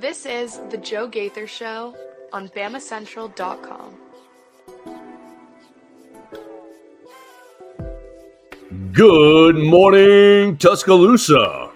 This is The Joe Gaither Show on BamaCentral.com. Good morning, Tuscaloosa.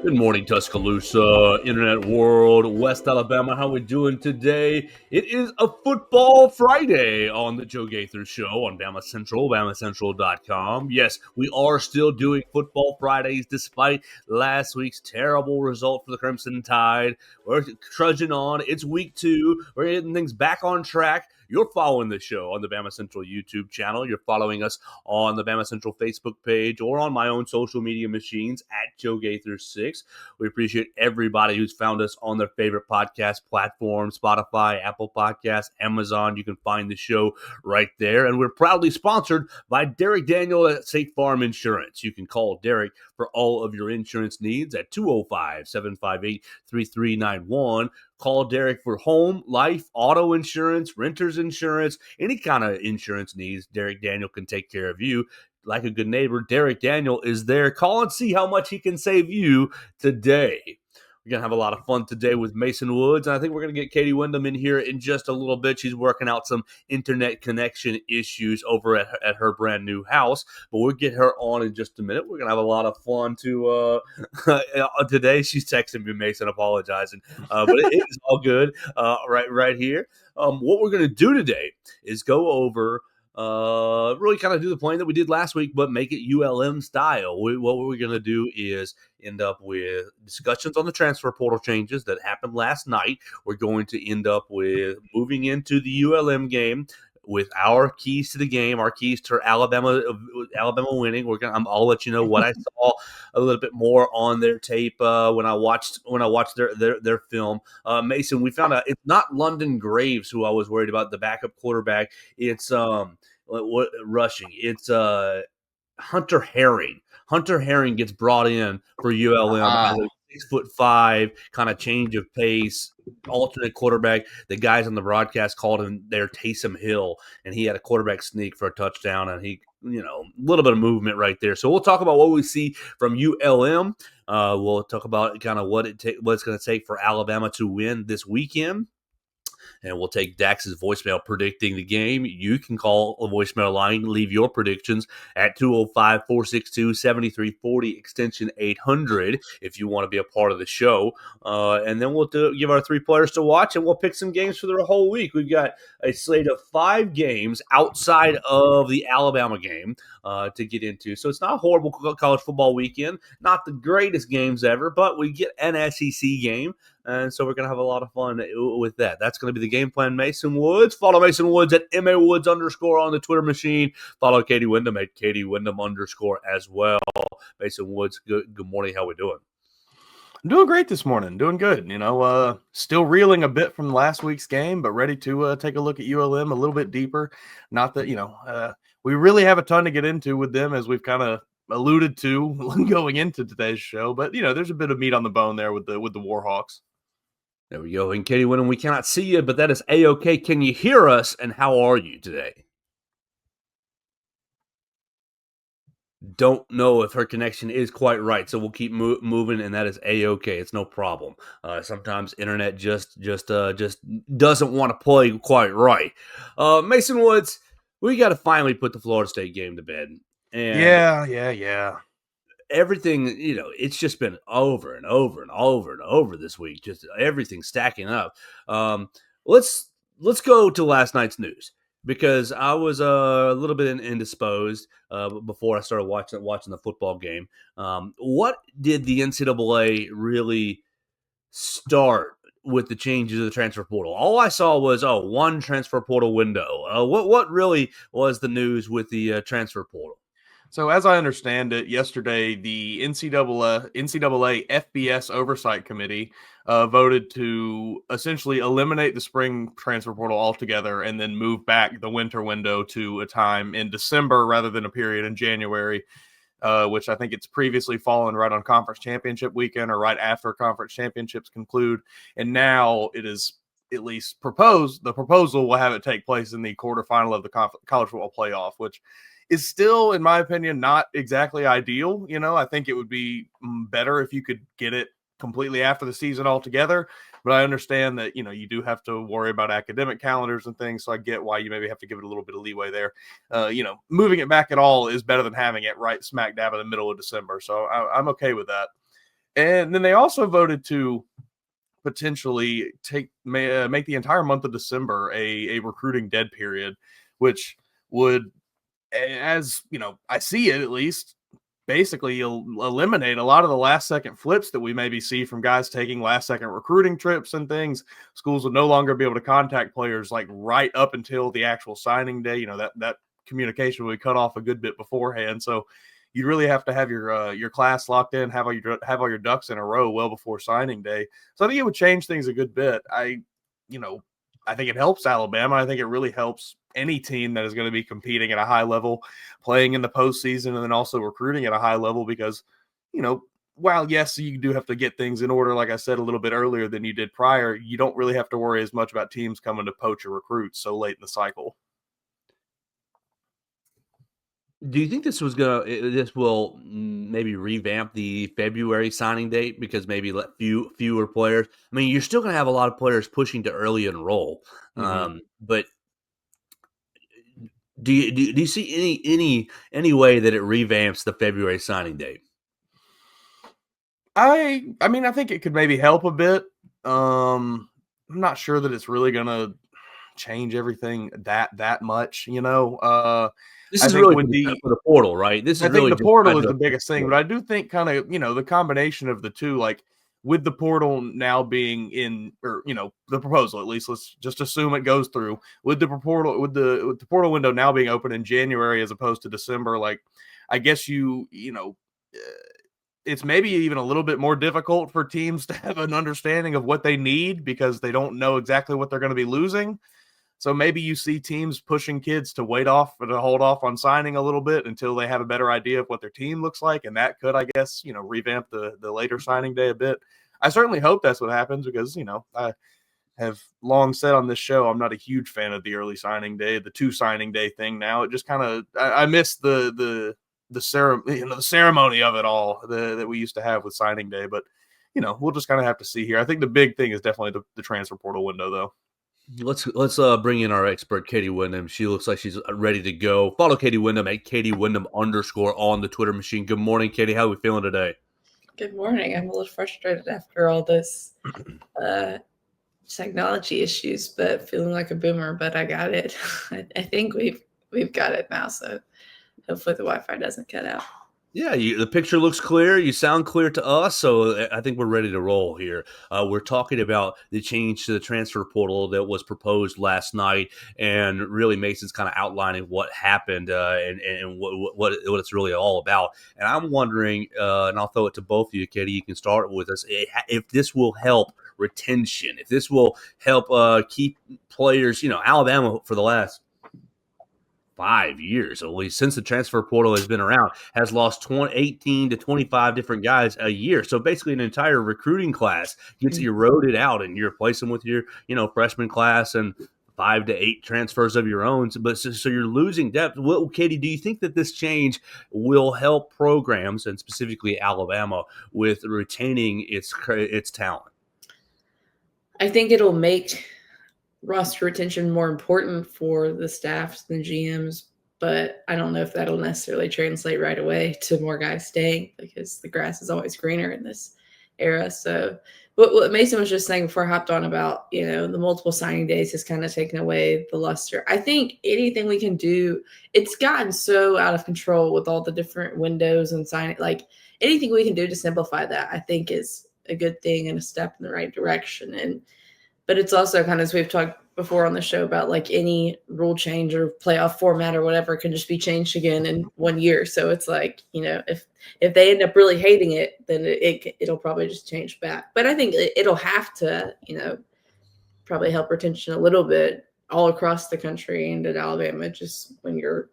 Good morning, Tuscaloosa, Internet World, West Alabama. How we doing today? It is a football Friday on the Joe Gaither Show on Bama Central, BamaCentral.com. Yes, we are still doing football Fridays despite last week's terrible result for the Crimson Tide. We're trudging on. It's week 2. We're getting things back on track. You're following the show on the Bama Central YouTube channel. You're following us on the Bama Central Facebook page or on my own social media machines at Joe Gaither 6. We appreciate everybody who's found us on their favorite podcast platform, Spotify, Apple Podcasts, Amazon. You can find the show right there. And we're proudly sponsored by Derek Daniel at State Farm Insurance. You can call Derek for all of your insurance needs at 205-758-3391. Call Derek for home, life, auto insurance, renter's insurance, any kind of insurance needs. Derek Daniel can take care of you. Like a good neighbor, Derek Daniel is there. Call and see how much he can save you today. We're going to have a lot of fun today with Mason Woods, and I think we're going to get Katie Windham in here in just a little bit. She's working out some internet connection issues over at her brand new house, but we'll get her on in just a minute. We're going to have a lot of fun today. She's texting me, Mason, apologizing, but it is all good right here. What we're going to do today is go over really kind of do the plan that we did last week, but make it ULM style. What we're going to do is end up with discussions on the transfer portal changes that happened last night. We're going to end up with moving into the ULM game with our keys to the game, our keys to Alabama winning. I'll let you know what I saw a little bit more on their tape when I watched their film. Mason, we found out it's not London Graves who I was worried about, the backup quarterback. It's rushing. It's Hunter Herring. Hunter Herring gets brought in for ULM as a 6'5", kind of change of pace, alternate quarterback. The guys on the broadcast called him their Taysom Hill, and he had a quarterback sneak for a touchdown, and he, a little bit of movement right there. So we'll talk about what we see from ULM. We'll talk about kind of what it's going to take for Alabama to win this weekend. And we'll take Dax's voicemail predicting the game. You can call a voicemail line, leave your predictions at 205-462-7340, extension 800, if you want to be a part of the show. And then we'll give our 3 players to watch, and we'll pick some games for the whole week. We've got a slate of 5 games outside of the Alabama game to get into. So it's not a horrible college football weekend, not the greatest games ever, but we get an SEC game. And so we're going to have a lot of fun with that. That's going to be the game plan. Mason Woods. Follow Mason Woods at MAWoods_ on the Twitter machine. Follow Katie Windham at Katie Windham_ as well. Mason Woods, good morning. How we doing? I'm doing great this morning. Doing good. Still reeling a bit from last week's game, but ready to take a look at ULM a little bit deeper. Not that, we really have a ton to get into with them, as we've kind of alluded to going into today's show. But, there's a bit of meat on the bone there with the Warhawks. There we go. And Katie Windham, we cannot see you, but that is A-OK. Can you hear us, and how are you today? Don't know if her connection is quite right, so we'll keep moving, and that is A-OK. It's no problem. Sometimes internet just doesn't want to play quite right. Mason Woods, we got to finally put the Florida State game to bed. And Yeah. Everything, it's just been over and over and over and over this week. Just everything stacking up. Let's go to last night's news, because I was a little bit indisposed before I started watching the football game. What did the NCAA really start with the changes of the transfer portal? All I saw was one transfer portal window. What really was the news with the transfer portal? So as I understand it, yesterday, the NCAA FBS Oversight Committee voted to essentially eliminate the spring transfer portal altogether and then move back the winter window to a time in December rather than a period in January, which I think it's previously fallen right on conference championship weekend or right after conference championships conclude. And now it is at least proposed. The proposal will have it take place in the quarterfinal of the college football playoff, which is still, in my opinion, not exactly ideal. I think it would be better if you could get it completely after the season altogether. But I understand that, you do have to worry about academic calendars and things. So I get why you maybe have to give it a little bit of leeway there. Moving it back at all is better than having it right smack dab in the middle of December. So I'm okay with that. And then they also voted to potentially make the entire month of December a recruiting dead period, which would, as I see it at least, basically eliminate a lot of the last second flips that we maybe see from guys taking last second recruiting trips and things. Schools would no longer be able to contact players like right up until the actual signing day. That communication would be cut off a good bit beforehand. So you really have to have your class locked in, have all your ducks in a row well before signing day. So I think it would change things a good bit. I think it helps Alabama. I think it really helps any team that is going to be competing at a high level, playing in the postseason, and then also recruiting at a high level because, while, yes, you do have to get things in order, like I said, a little bit earlier than you did prior, you don't really have to worry as much about teams coming to poach your recruits so late in the cycle. Do you think this will maybe revamp the February signing date because maybe let fewer players? I mean, you're still going to have a lot of players pushing to early enroll, but do you see any way that it revamps the February signing date? I mean, I think it could maybe help a bit. I'm not sure that it's really going to change everything that much, This I is think really with for the portal, right? This is I think really the just portal tied is to the biggest thing, but I do think kind of, the combination of the two, like with the portal now being in, or, the proposal, at least let's just assume it goes through with the portal, with the portal window now being open in January as opposed to December. Like, I guess it's maybe even a little bit more difficult for teams to have an understanding of what they need because they don't know exactly what they're going to be losing. So maybe you see teams pushing kids to hold off on signing a little bit until they have a better idea of what their team looks like. And that could, I guess, revamp the later signing day a bit. I certainly hope that's what happens because, I have long said on this show, I'm not a huge fan of the early signing day, the 2 signing day thing now. It just kind of, I miss the ceremony of it all that we used to have with signing day. But, we'll just kind of have to see here. I think the big thing is definitely the transfer portal window, though. Let's bring in our expert, Katie Windham. She looks like she's ready to go. Follow Katie Windham at Katie Windham _ on the Twitter machine. Good morning, Katie. How are we feeling today? Good morning. I'm a little frustrated after all this technology issues, but feeling like a boomer. But I got it. I think we've got it now. So hopefully the Wi-Fi doesn't cut out. Yeah, the picture looks clear. You sound clear to us, so I think we're ready to roll here. We're talking about the change to the transfer portal that was proposed last night, and really Mason's kind of outlining what happened and what it's really all about. And I'm wondering, and I'll throw it to both of you, Katie. You can start with us if this will help retention, if this will help keep players. Alabama for the last 5 years, at least since the transfer portal has been around, has lost 18 to 25 different guys a year. So basically an entire recruiting class gets eroded out and you replace them with your, freshman class and 5 to 8 transfers of your own. But so you're losing depth. Well, Katie, do you think that this change will help programs and specifically Alabama with retaining its talent? I think it'll make roster retention more important for the staffs than GMs, but I don't know if that'll necessarily translate right away to more guys staying because the grass is always greener in this era. So what Mason was just saying before I hopped on about, the multiple signing days has kind of taken away the luster. I think anything we can do, it's gotten so out of control with all the different windows and signing, like anything we can do to simplify that, I think is a good thing and a step in the right direction. But it's also kind of, as we've talked before on the show about like any rule change or playoff format or whatever can just be changed again in 1 year. So it's like, if they end up really hating it, then it'll probably just change back. But I think it'll have to, probably help retention a little bit all across the country and at Alabama, just when you're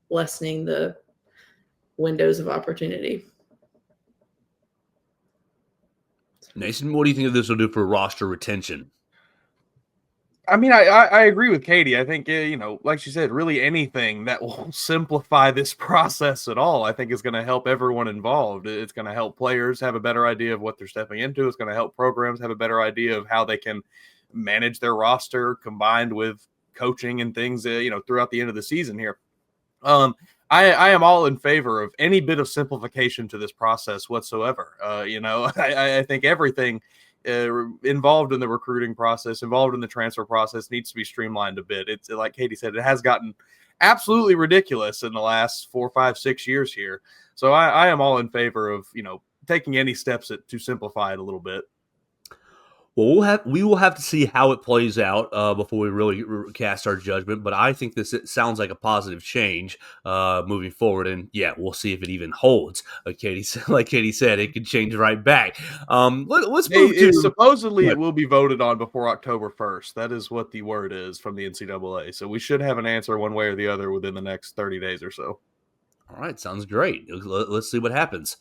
lessening the windows of opportunity. Mason, what do you think this will do for roster retention? I mean, I agree with Katie. I think, like she said, really anything that will simplify this process at all, I think is going to help everyone involved. It's going to help players have a better idea of what they're stepping into. It's going to help programs have a better idea of how they can manage their roster combined with coaching and things, throughout the end of the season here. I am all in favor of any bit of simplification to this process whatsoever. I think everything involved in the recruiting process, involved in the transfer process needs to be streamlined a bit. It's like Katie said, it has gotten absolutely ridiculous in the last 4, 5, 6 years here. So I am all in favor of, taking any steps to simplify it a little bit. Well, we will have to see how it plays out before we really cast our judgment. But I think it sounds like a positive change moving forward, and yeah, we'll see if it even holds. Like Katie said, it could change right back. Let's move to. Supposedly, it will be voted on before October 1st. That is what the word is from the NCAA. So we should have an answer one way or the other within the next 30 days or so. All right, sounds great. Let's see what happens.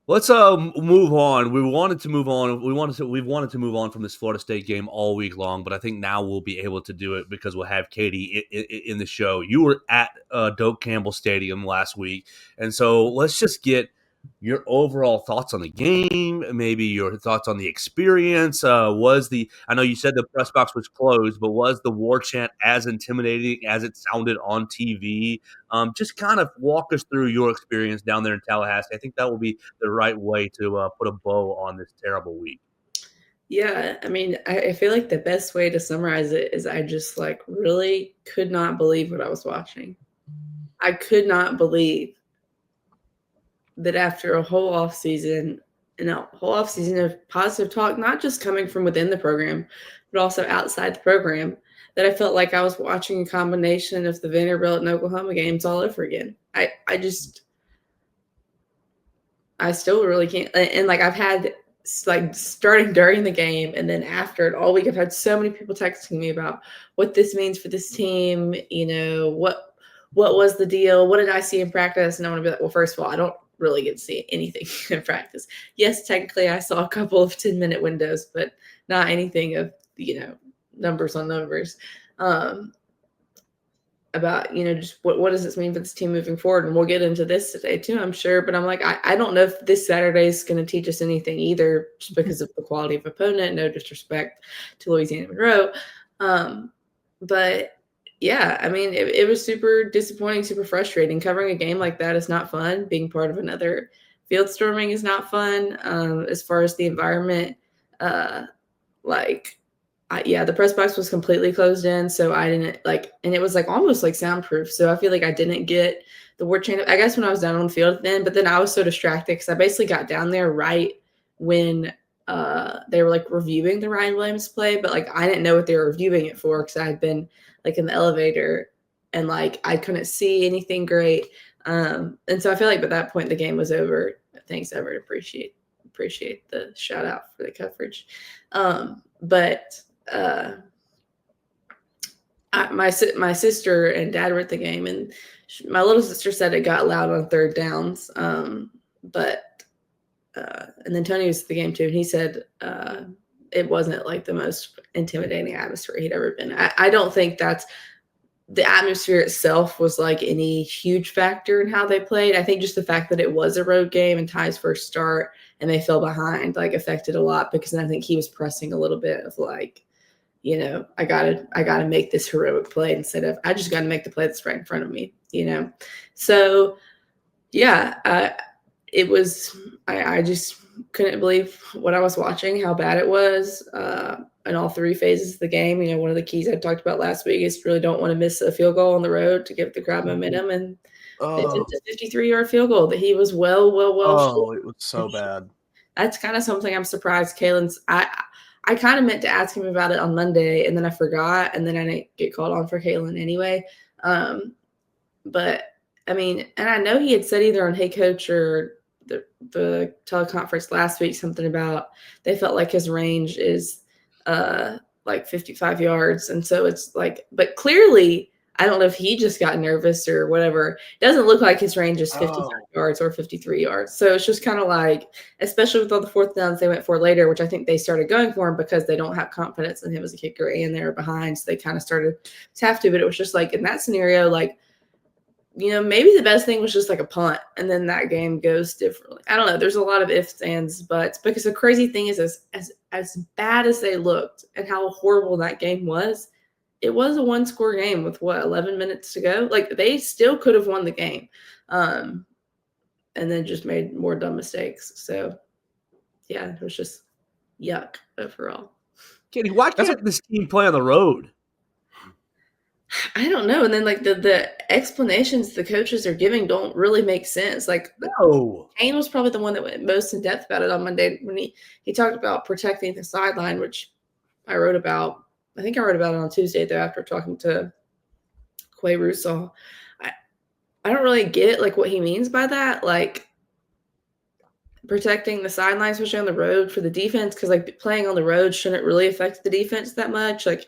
Let's move on. We've wanted to move on from this Florida State game all week long, but I think now we'll be able to do it because we'll have Katie in the show. You were at Doak Campbell Stadium last week, and so let's just get your overall thoughts on the game, maybe your thoughts on the experience. I know you said the press box was closed, but was the war chant as intimidating as it sounded on TV? Just kind of walk us through your experience down there in Tallahassee. I think that will be the right way to put a bow on this terrible week. Yeah, I mean, I feel like the best way to summarize it is I just really could not believe what I was watching. I could not believe that after a whole offseason of positive talk, not just coming from within the program, but also outside the program, that I felt like I was watching a combination of the Vanderbilt and Oklahoma games all over again. I still really can't. And I've had starting during the game and then after it all week, I've had so many people texting me about what this means for this team. What was the deal? What did I see in practice? And I want to be like, well, first of all, I don't really get to see anything in practice. Yes, technically I saw a couple of 10-minute windows, but not anything of, numbers on numbers. About, just what does this mean for this team moving forward? And we'll get into this today too, I'm sure. But I'm like, I don't know if this Saturday is going to teach us anything either, just because of the quality of opponent. No disrespect to Louisiana Monroe. But yeah, I mean, it was super disappointing, super frustrating. Covering a game like that is not fun. Being part of another field storming is not fun. As far as the environment, the press box was completely closed in, so I didn't and it was almost soundproof. So I feel like I didn't get the word chain. I guess when I was down on the field then, but then I was so distracted because I basically got down there right when they were reviewing the Ryan Williams play, but I didn't know what they were reviewing it for because I had been in the elevator and I couldn't see anything great. And so I feel like by that point the game was over. Thanks, Everett. Appreciate the shout out for the coverage. But my sister and dad were at the game, and my little sister said it got loud on third downs. And then Tony was at the game too, and he said it wasn't the most intimidating atmosphere he'd ever been. I don't think that's the atmosphere itself was any huge factor in how they played. I think just the fact that it was a road game and Ty's first start and they fell behind affected a lot, because then I think he was pressing a little bit of I gotta make this heroic play instead of I just gotta make the play that's right in front of me, So yeah, it was I just couldn't believe what I was watching, how bad it was in all three phases of the game. One of the keys I talked about last week is really don't want to miss a field goal on the road to give the crowd momentum, and it's a 53-yard field goal that he was well short. It was so bad. That's kind of something I'm surprised Kalen's I kind of meant to ask him about it on Monday, and then I forgot, and then I didn't get called on for Kalen anyway. But I mean, and I know he had said either on Hey Coach or the teleconference last week something about they felt like his range is 55 yards, and so it's but clearly I don't know if he just got nervous or whatever. It doesn't look like his range is 50 yards or 53 yards. So it's just kind of like, especially with all the fourth downs they went for later, which I think they started going for him because they don't have confidence in him as a kicker and they were behind. So they kind of started to have to, but it was just like in that scenario, like, maybe the best thing was just like a punt and then that game goes differently. I don't know. There's a lot of ifs, ands, buts because the crazy thing is as bad as they looked and how horrible that game was, it was a one-score game with 11 minutes to go. Like they still could have won the game, and then just made more dumb mistakes. So, yeah, it was just yuck overall. Katie, why can't this team play on the road? I don't know. And then like the explanations the coaches are giving don't really make sense. Like no. Kane was probably the one that went most in depth about it on Monday when he talked about protecting the sideline, which I wrote about. I think I wrote about it on Tuesday, though, after talking to Quay Russell. I don't really get, like, what he means by that. Like, protecting the sidelines, especially on the road for the defense, because, like, playing on the road shouldn't really affect the defense that much. Like,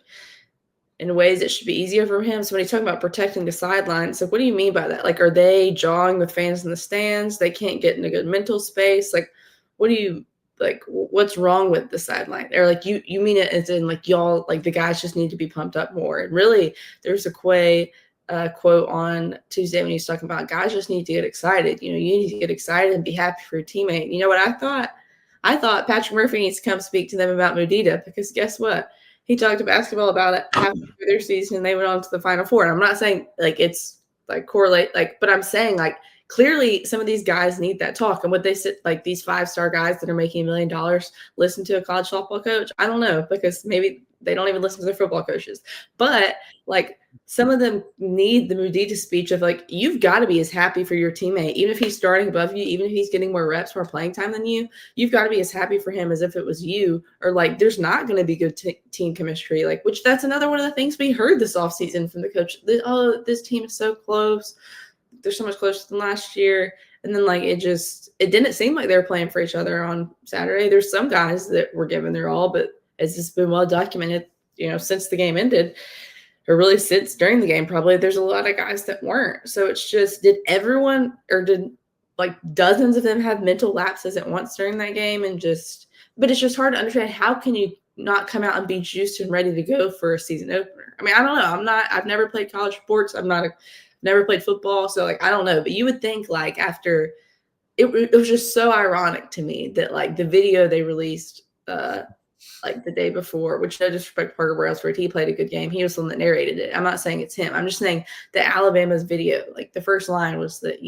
in ways it should be easier for him. So when he's talking about protecting the sidelines, like, what do you mean by that? Like, are they jawing with fans in the stands? They can't get in a good mental space? Like, what do you – like, what's wrong with the sideline? Or like you mean it as in like y'all, like the guys just need to be pumped up more. And really there's a Quay quote on Tuesday when he's talking about guys just need to get excited. You need to get excited and be happy for your teammate. You know what I thought? I thought Patrick Murphy needs to come speak to them about Mudita because guess what? He talked to basketball about it halfway through their season and they went on to the Final Four. And I'm not saying like it's like correlate, like, but I'm saying like clearly some of these guys need that talk. And would they sit like these 5-star guys that are making $1 million listen to a college softball coach? I don't know, because maybe they don't even listen to their football coaches. But like some of them need the Mudita speech of like, you've got to be as happy for your teammate, even if he's starting above you, even if he's getting more reps, more playing time than you've got to be as happy for him as if it was you. Or like, there's not going to be good team chemistry. Like, which that's another one of the things we heard this offseason from the coach. Oh, this team is so close. They're so much closer than last year. And then like it didn't seem like they were playing for each other on Saturday. There's some guys that were giving their all, but as has been well documented, since the game ended, or really since during the game, probably there's a lot of guys that weren't. So it's just, did everyone or did like dozens of them have mental lapses at once during that game? But it's just hard to understand how can you not come out and be juiced and ready to go for a season opener? I mean, I don't know. I've never played college sports. Never played football, so like I don't know, but you would think like after it was just so ironic to me that like the video they released like the day before, which no disrespect to Parker Brailsford, he played a good game. He was the one that narrated it. I'm not saying it's him. I'm just saying that Alabama's video, like the first line was that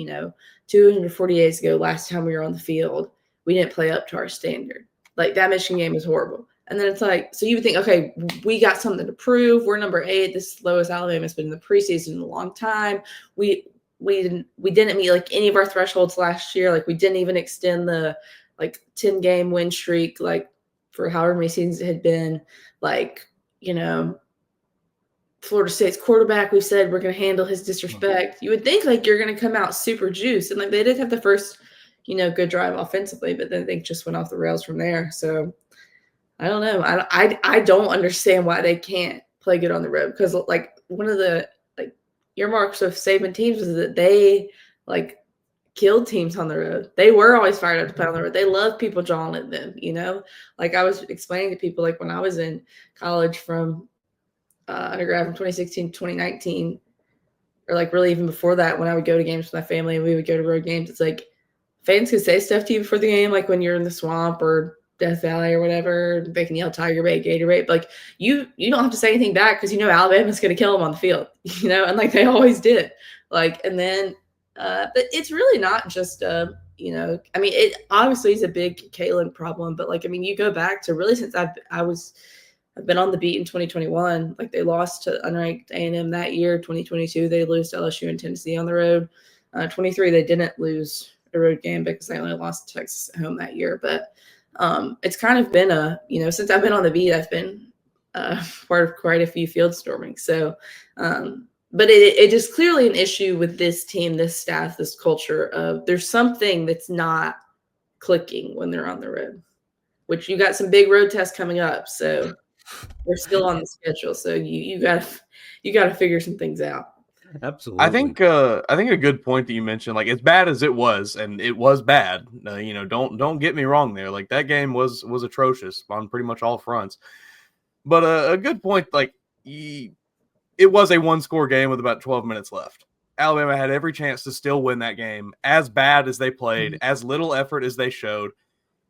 240 days ago, last time we were on the field, we didn't play up to our standard. Like that Michigan game is horrible. And then it's like, so you would think, okay, we got something to prove. We're number 8. This is the lowest Alabama's been in the preseason in a long time. We didn't meet like any of our thresholds last year. Like we didn't even extend the like 10-game win streak, like for however many seasons it had been. Like, Florida State's quarterback, we said we're going to handle his disrespect. You would think like you're going to come out super juiced. And like they did have the first, good drive offensively, but then they just went off the rails from there. So I don't know. I don't understand why they can't play good on the road, because like one of the like earmarks of Saban teams is that they like killed teams on the road. They were always fired up to play on the road. They love people jawing at them, Like I was explaining to people like when I was in college from undergrad from 2016 to 2019, or like really even before that, when I would go to games with my family and we would go to road games, it's like fans could say stuff to you before the game, like when you're in the swamp or Death Valley or whatever, they can yell Tiger Bait, Gatorade. But like you don't have to say anything back because Alabama's going to kill them on the field, and like they always did. Like, and then, but it's really not just, I mean, it obviously is a big Kalen problem, but like, I mean, you go back to really since I've been on the beat in 2021, like they lost to unranked A&M that year. 2022, they lose to LSU and Tennessee on the road. 23, they didn't lose a road game because they only lost to Texas at home that year. But it's kind of been since I've been on the beat, I've been part of quite a few field storming. So, but it is clearly an issue with this team, this staff, this culture of there's something that's not clicking when they're on the road, which you got some big road tests coming up. So they're still on the schedule. So you gotta figure some things out. Absolutely. I think a good point that you mentioned, like as bad as it was, and it was bad. Don't get me wrong there. Like that game was atrocious on pretty much all fronts. But a good point, like it was a one-score game with about 12 minutes left. Alabama had every chance to still win that game, as bad as they played, as little effort as they showed.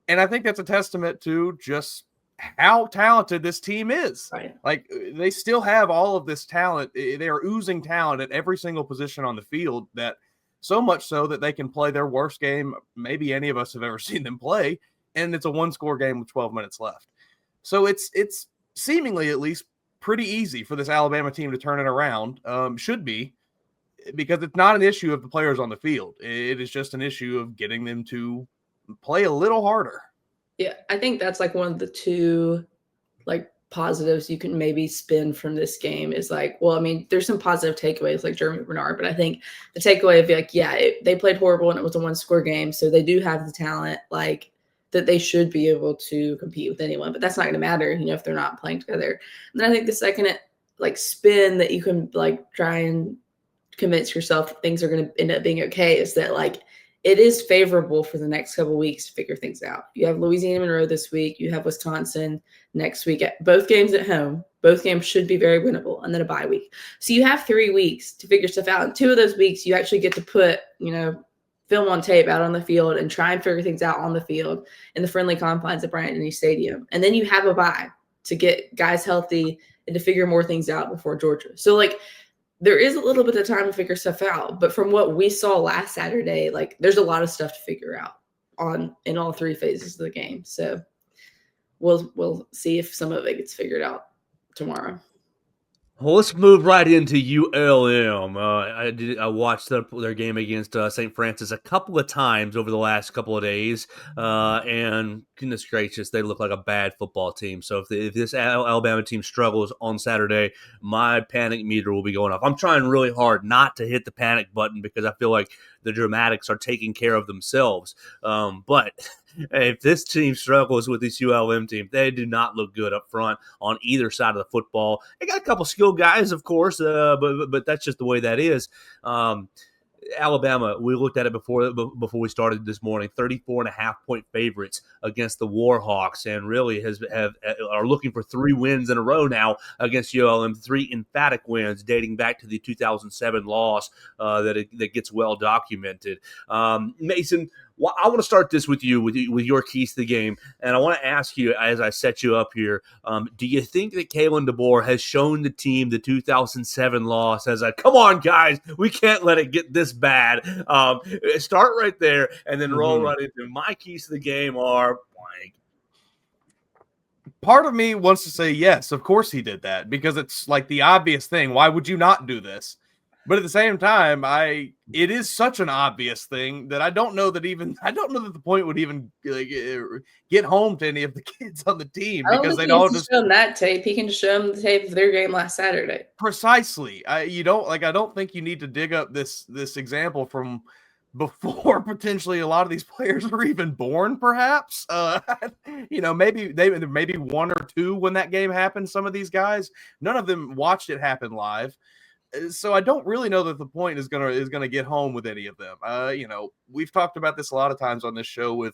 And I think that's a testament to just how talented this team is. Right. Like they still have all of this talent. They are oozing talent at every single position on the field, that so much so that they can play their worst game maybe any of us have ever seen them play. And it's a one-score game with 12 minutes left. So it's seemingly at least pretty easy for this Alabama team to turn it around. Should be, because it's not an issue of the players on the field. It is just an issue of getting them to play a little harder. Yeah, I think that's like one of the two like positives you can maybe spin from this game is like, well, I mean, there's some positive takeaways like Jeremy Bernard, but I think the takeaway of like, yeah, they played horrible and it was a one-score game, so they do have the talent like that they should be able to compete with anyone, but that's not going to matter, if they're not playing together. And then I think the second like spin that you can like try and convince yourself that things are going to end up being okay is that like it is favorable for the next couple of weeks to figure things out. You have Louisiana Monroe this week. You have Wisconsin next week. Both games at home. Both games should be very winnable, and then a bye week. So you have 3 weeks to figure stuff out. And 2 of those weeks, you actually get to put, film on tape out on the field and try and figure things out on the field in the friendly confines of Bryant Denny Stadium. And then you have a bye to get guys healthy and to figure more things out before Georgia. So, like, there is a little bit of time to figure stuff out, but from what we saw last Saturday, like there's a lot of stuff to figure out in all 3 phases of the game. So we'll see if some of it gets figured out tomorrow. Well, let's move right into ULM. I watched their game against St. Francis a couple of times over the last couple of days, and goodness gracious, they look like a bad football team. So if this Alabama team struggles on Saturday, my panic meter will be going off. I'm trying really hard not to hit the panic button because I feel like the dramatics are taking care of themselves. But if this team struggles with this ULM team, they do not look good up front on either side of the football. They got a couple skilled guys, of course, but that's just the way that is. Alabama, we looked at it before we started this morning, 34.5-point favorites against the Warhawks, and really are looking for 3 wins in a row now against ULM, 3 emphatic wins dating back to the 2007 loss that gets well documented. Mason, I want to start this with you, with your keys to the game, and I want to ask you, as I set you up here, do you think that Kalen DeBoer has shown the team the 2007 loss as a, come on, guys, we can't let it get this bad? Start right there, and then roll right into my keys to the game are blank. Part of me wants to say yes, of course he did that, because it's like the obvious thing. Why would you not do this? But at the same time, it is such an obvious thing that I don't know that the point would even get home to any of the kids on the team, because they don't just show them that tape. He can just show them the tape of their game last Saturday. Precisely. I don't think you need to dig up this example from before potentially a lot of these players were even born, perhaps. Maybe 1 or 2 when that game happened. Some of these guys, none of them watched it happen live. So I don't really know that the point is gonna get home with any of them. We've talked about this a lot of times on this show with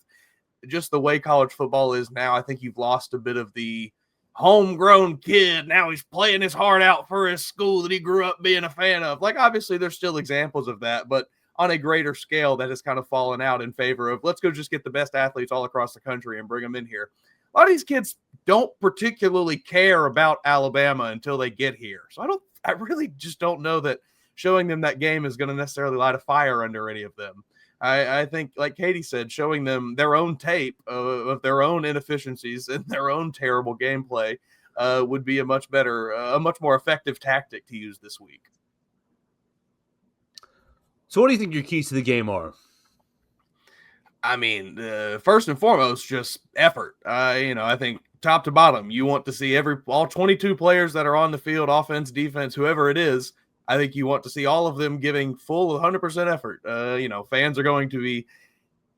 just the way college football is now. I think you've lost a bit of the homegrown kid. Now he's playing his heart out for his school that he grew up being a fan of. Like, obviously there's still examples of that, but on a greater scale that has kind of fallen out in favor of let's go just get the best athletes all across the country and bring them in here. A lot of these kids don't particularly care about Alabama until they get here. So I really just don't know that showing them that game is going to necessarily light a fire under any of them. I think, like Katie said, showing them their own tape of their own inefficiencies and their own terrible gameplay would be a much more effective tactic to use this week. So what do you think your keys to the game are? I mean, first and foremost, just effort. I think top to bottom, you want to see all 22 players that are on the field, offense, defense, whoever it is. I think you want to see all of them giving full 100% effort. Fans are going to be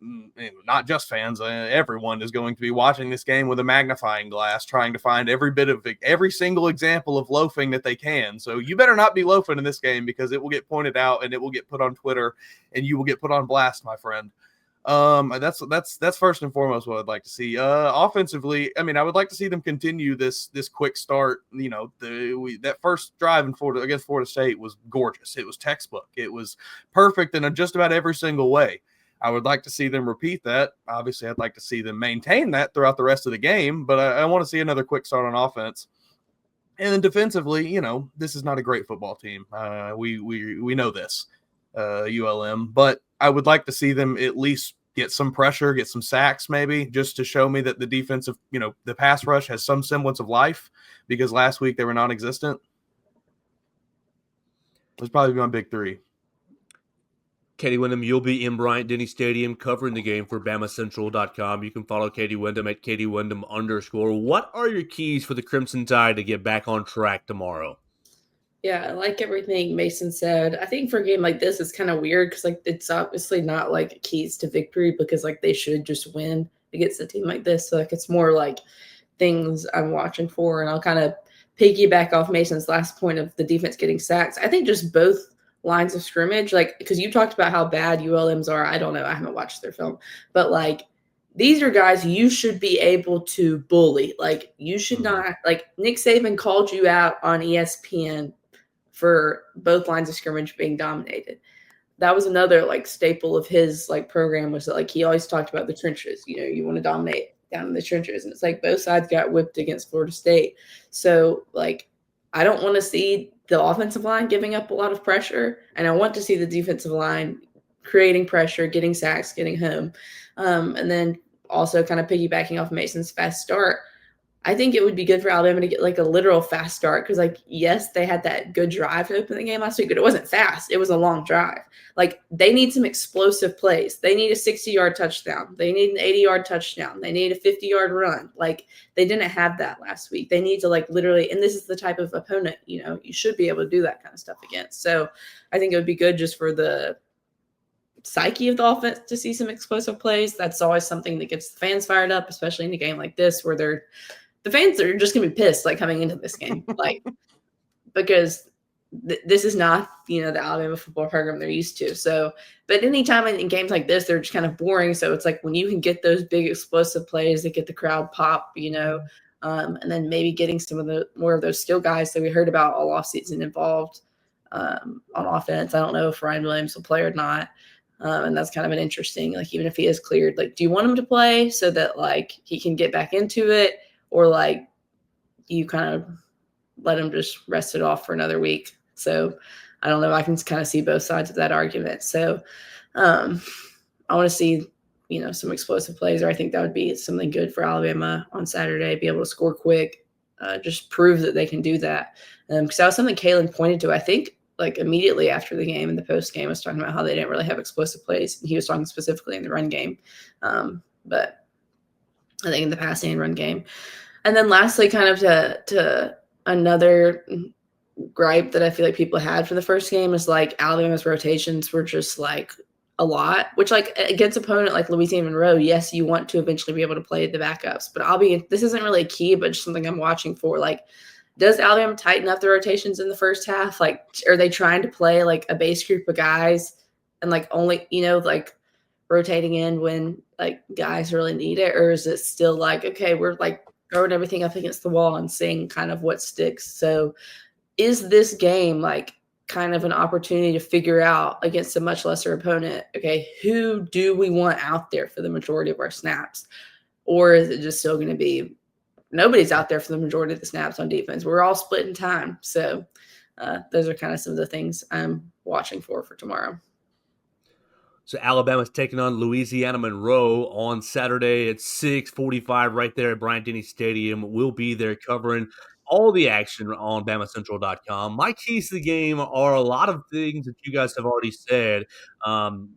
not just fans, everyone is going to be watching this game with a magnifying glass, trying to find every single example of loafing that they can. So you better not be loafing in this game, because it will get pointed out and it will get put on Twitter and you will get put on blast, my friend. That's first and foremost what I'd like to see. Offensively, I mean, I would like to see them continue this quick start. You know, that first drive against Florida State was gorgeous. It was textbook. It was perfect in just about every single way. I would like to see them repeat that. Obviously, I'd like to see them maintain that throughout the rest of the game, but I want to see another quick start on offense. And then defensively, you know, this is not a great football team. We know this, ULM, but I would like to see them at least get some pressure, get some sacks, maybe, just to show me that the defensive, you know, the pass rush has some semblance of life, because last week they were non-existent. That's probably my big three. Katie Windham, you'll be in Bryant-Denny Stadium covering the game for BamaCentral.com. You can follow Katie Windham at KatieWindham_. What are your keys for the Crimson Tide to get back on track tomorrow? Yeah, I like everything Mason said. I think for a game like this, it's kind of weird because, like, it's obviously not, like, keys to victory, because, like, they should just win against a team like this. So, like, it's more like things I'm watching for. And I'll kind of piggyback off Mason's last point of the defense getting sacks. I think just both lines of scrimmage, like, because you talked about how bad ULMs are. I don't know. I haven't watched their film. But, like, these are guys you should be able to bully. Like, you should not – like, Nick Saban called you out on ESPN for both lines of scrimmage being dominated. That was another, like, staple of his, like, program, was that, like, he always talked about the trenches. You know, you want to dominate down in the trenches. And it's like both sides got whipped against Florida State. So, like, I don't want to see the offensive line giving up a lot of pressure, and I want to see the defensive line creating pressure, getting sacks, getting home. And then also kind of piggybacking off Mason's fast start, I think it would be good for Alabama to get, like, a literal fast start, because, like, yes, they had that good drive to open the game last week, but it wasn't fast. It was a long drive. Like, they need some explosive plays. They need a 60-yard touchdown. They need an 80-yard touchdown. They need a 50-yard run. Like, they didn't have that last week. They need to, like, literally – and this is the type of opponent, you know, you should be able to do that kind of stuff against. So I think it would be good just for the psyche of the offense to see some explosive plays. That's always something that gets the fans fired up, especially in a game like this where the fans are just going to be pissed, like, coming into this game, like, because this is not, you know, the Alabama football program they're used to. So, but anytime in games like this, they're just kind of boring. So it's like when you can get those big explosive plays that get the crowd pop, you know, and then maybe getting some of the more of those skill guys that we heard about all offseason involved on offense. I don't know if Ryan Williams will play or not. And that's kind of an interesting, like, even if he is cleared, like, do you want him to play so that, like, he can get back into it? Or, like, you kind of let him just rest it off for another week. So I don't know. I can kind of see both sides of that argument. So I want to see, you know, some explosive plays, or I think that would be something good for Alabama on Saturday, be able to score quick, just prove that they can do that. Because that was something Kalen pointed to, I think, like, immediately after the game, in the post game, was talking about how they didn't really have explosive plays. He was talking specifically in the run game. But I think in the passing and run game. And then lastly, kind of to another gripe that I feel like people had for the first game is, like, Alabama's rotations were just, like, a lot, which, like, against opponent like Louisiana Monroe, yes, you want to eventually be able to play the backups, but this isn't really a key, but just something I'm watching for. Like, does Alabama tighten up the rotations in the first half? Like, are they trying to play, like, a base group of guys and, like, only, you know, like, rotating in when, like, guys really need it? Or is it still like, okay, we're, like, throwing everything up against the wall and seeing kind of what sticks? So is this game, like, kind of an opportunity to figure out against a much lesser opponent, okay, who do we want out there for the majority of our snaps? Or is it just still going to be nobody's out there for the majority of the snaps on defense? We're all splitting time. So those are kind of some of the things I'm watching for tomorrow. So Alabama's taking on Louisiana Monroe on Saturday at 6:45 right there at Bryant-Denny Stadium. We'll be there covering all the action on BamaCentral.com. My keys to the game are a lot of things that you guys have already said. I'm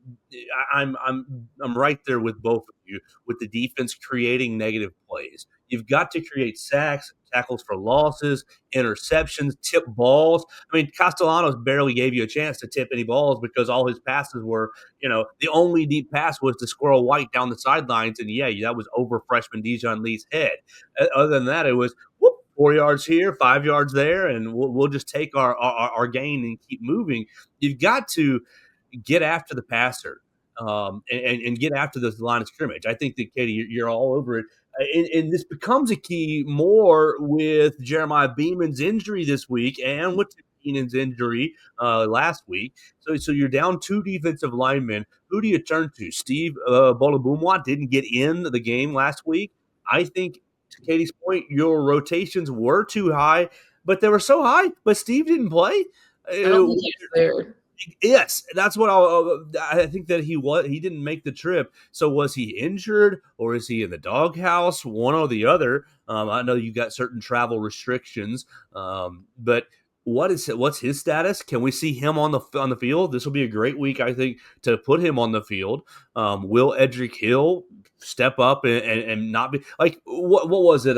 right there with both of you, with the defense creating negative plays. You've got to create sacks, tackles for losses, interceptions, tip balls. I mean, Castellanos barely gave you a chance to tip any balls because all his passes were, the only deep pass was to Squirrel White down the sidelines, and that was over freshman Dijon Lee's head. Other than that, it was 4 yards here, 5 yards there, and we'll just take our gain and keep moving. You've got to get after the passer and get after this line of scrimmage. I think that, Katie, you're all over it. And this becomes a key more with Jeremiah Beeman's injury this week and with Keenan's injury last week. So you're down 2 defensive linemen. Who do you turn to? Steve Bolabumwa didn't get in the game last week. I think, to Katie's point, your rotations were too high, but they were so high, but Steve didn't play. I don't think he was there. Yes, that's what I think that he didn't make the trip. So was he injured or is he in the doghouse? One or the other. I know you got certain travel restrictions, but what's his status? Can we see him on the field? This will be a great week, I think, to put him on the field. Will Edric Hill step up and not be like what was it?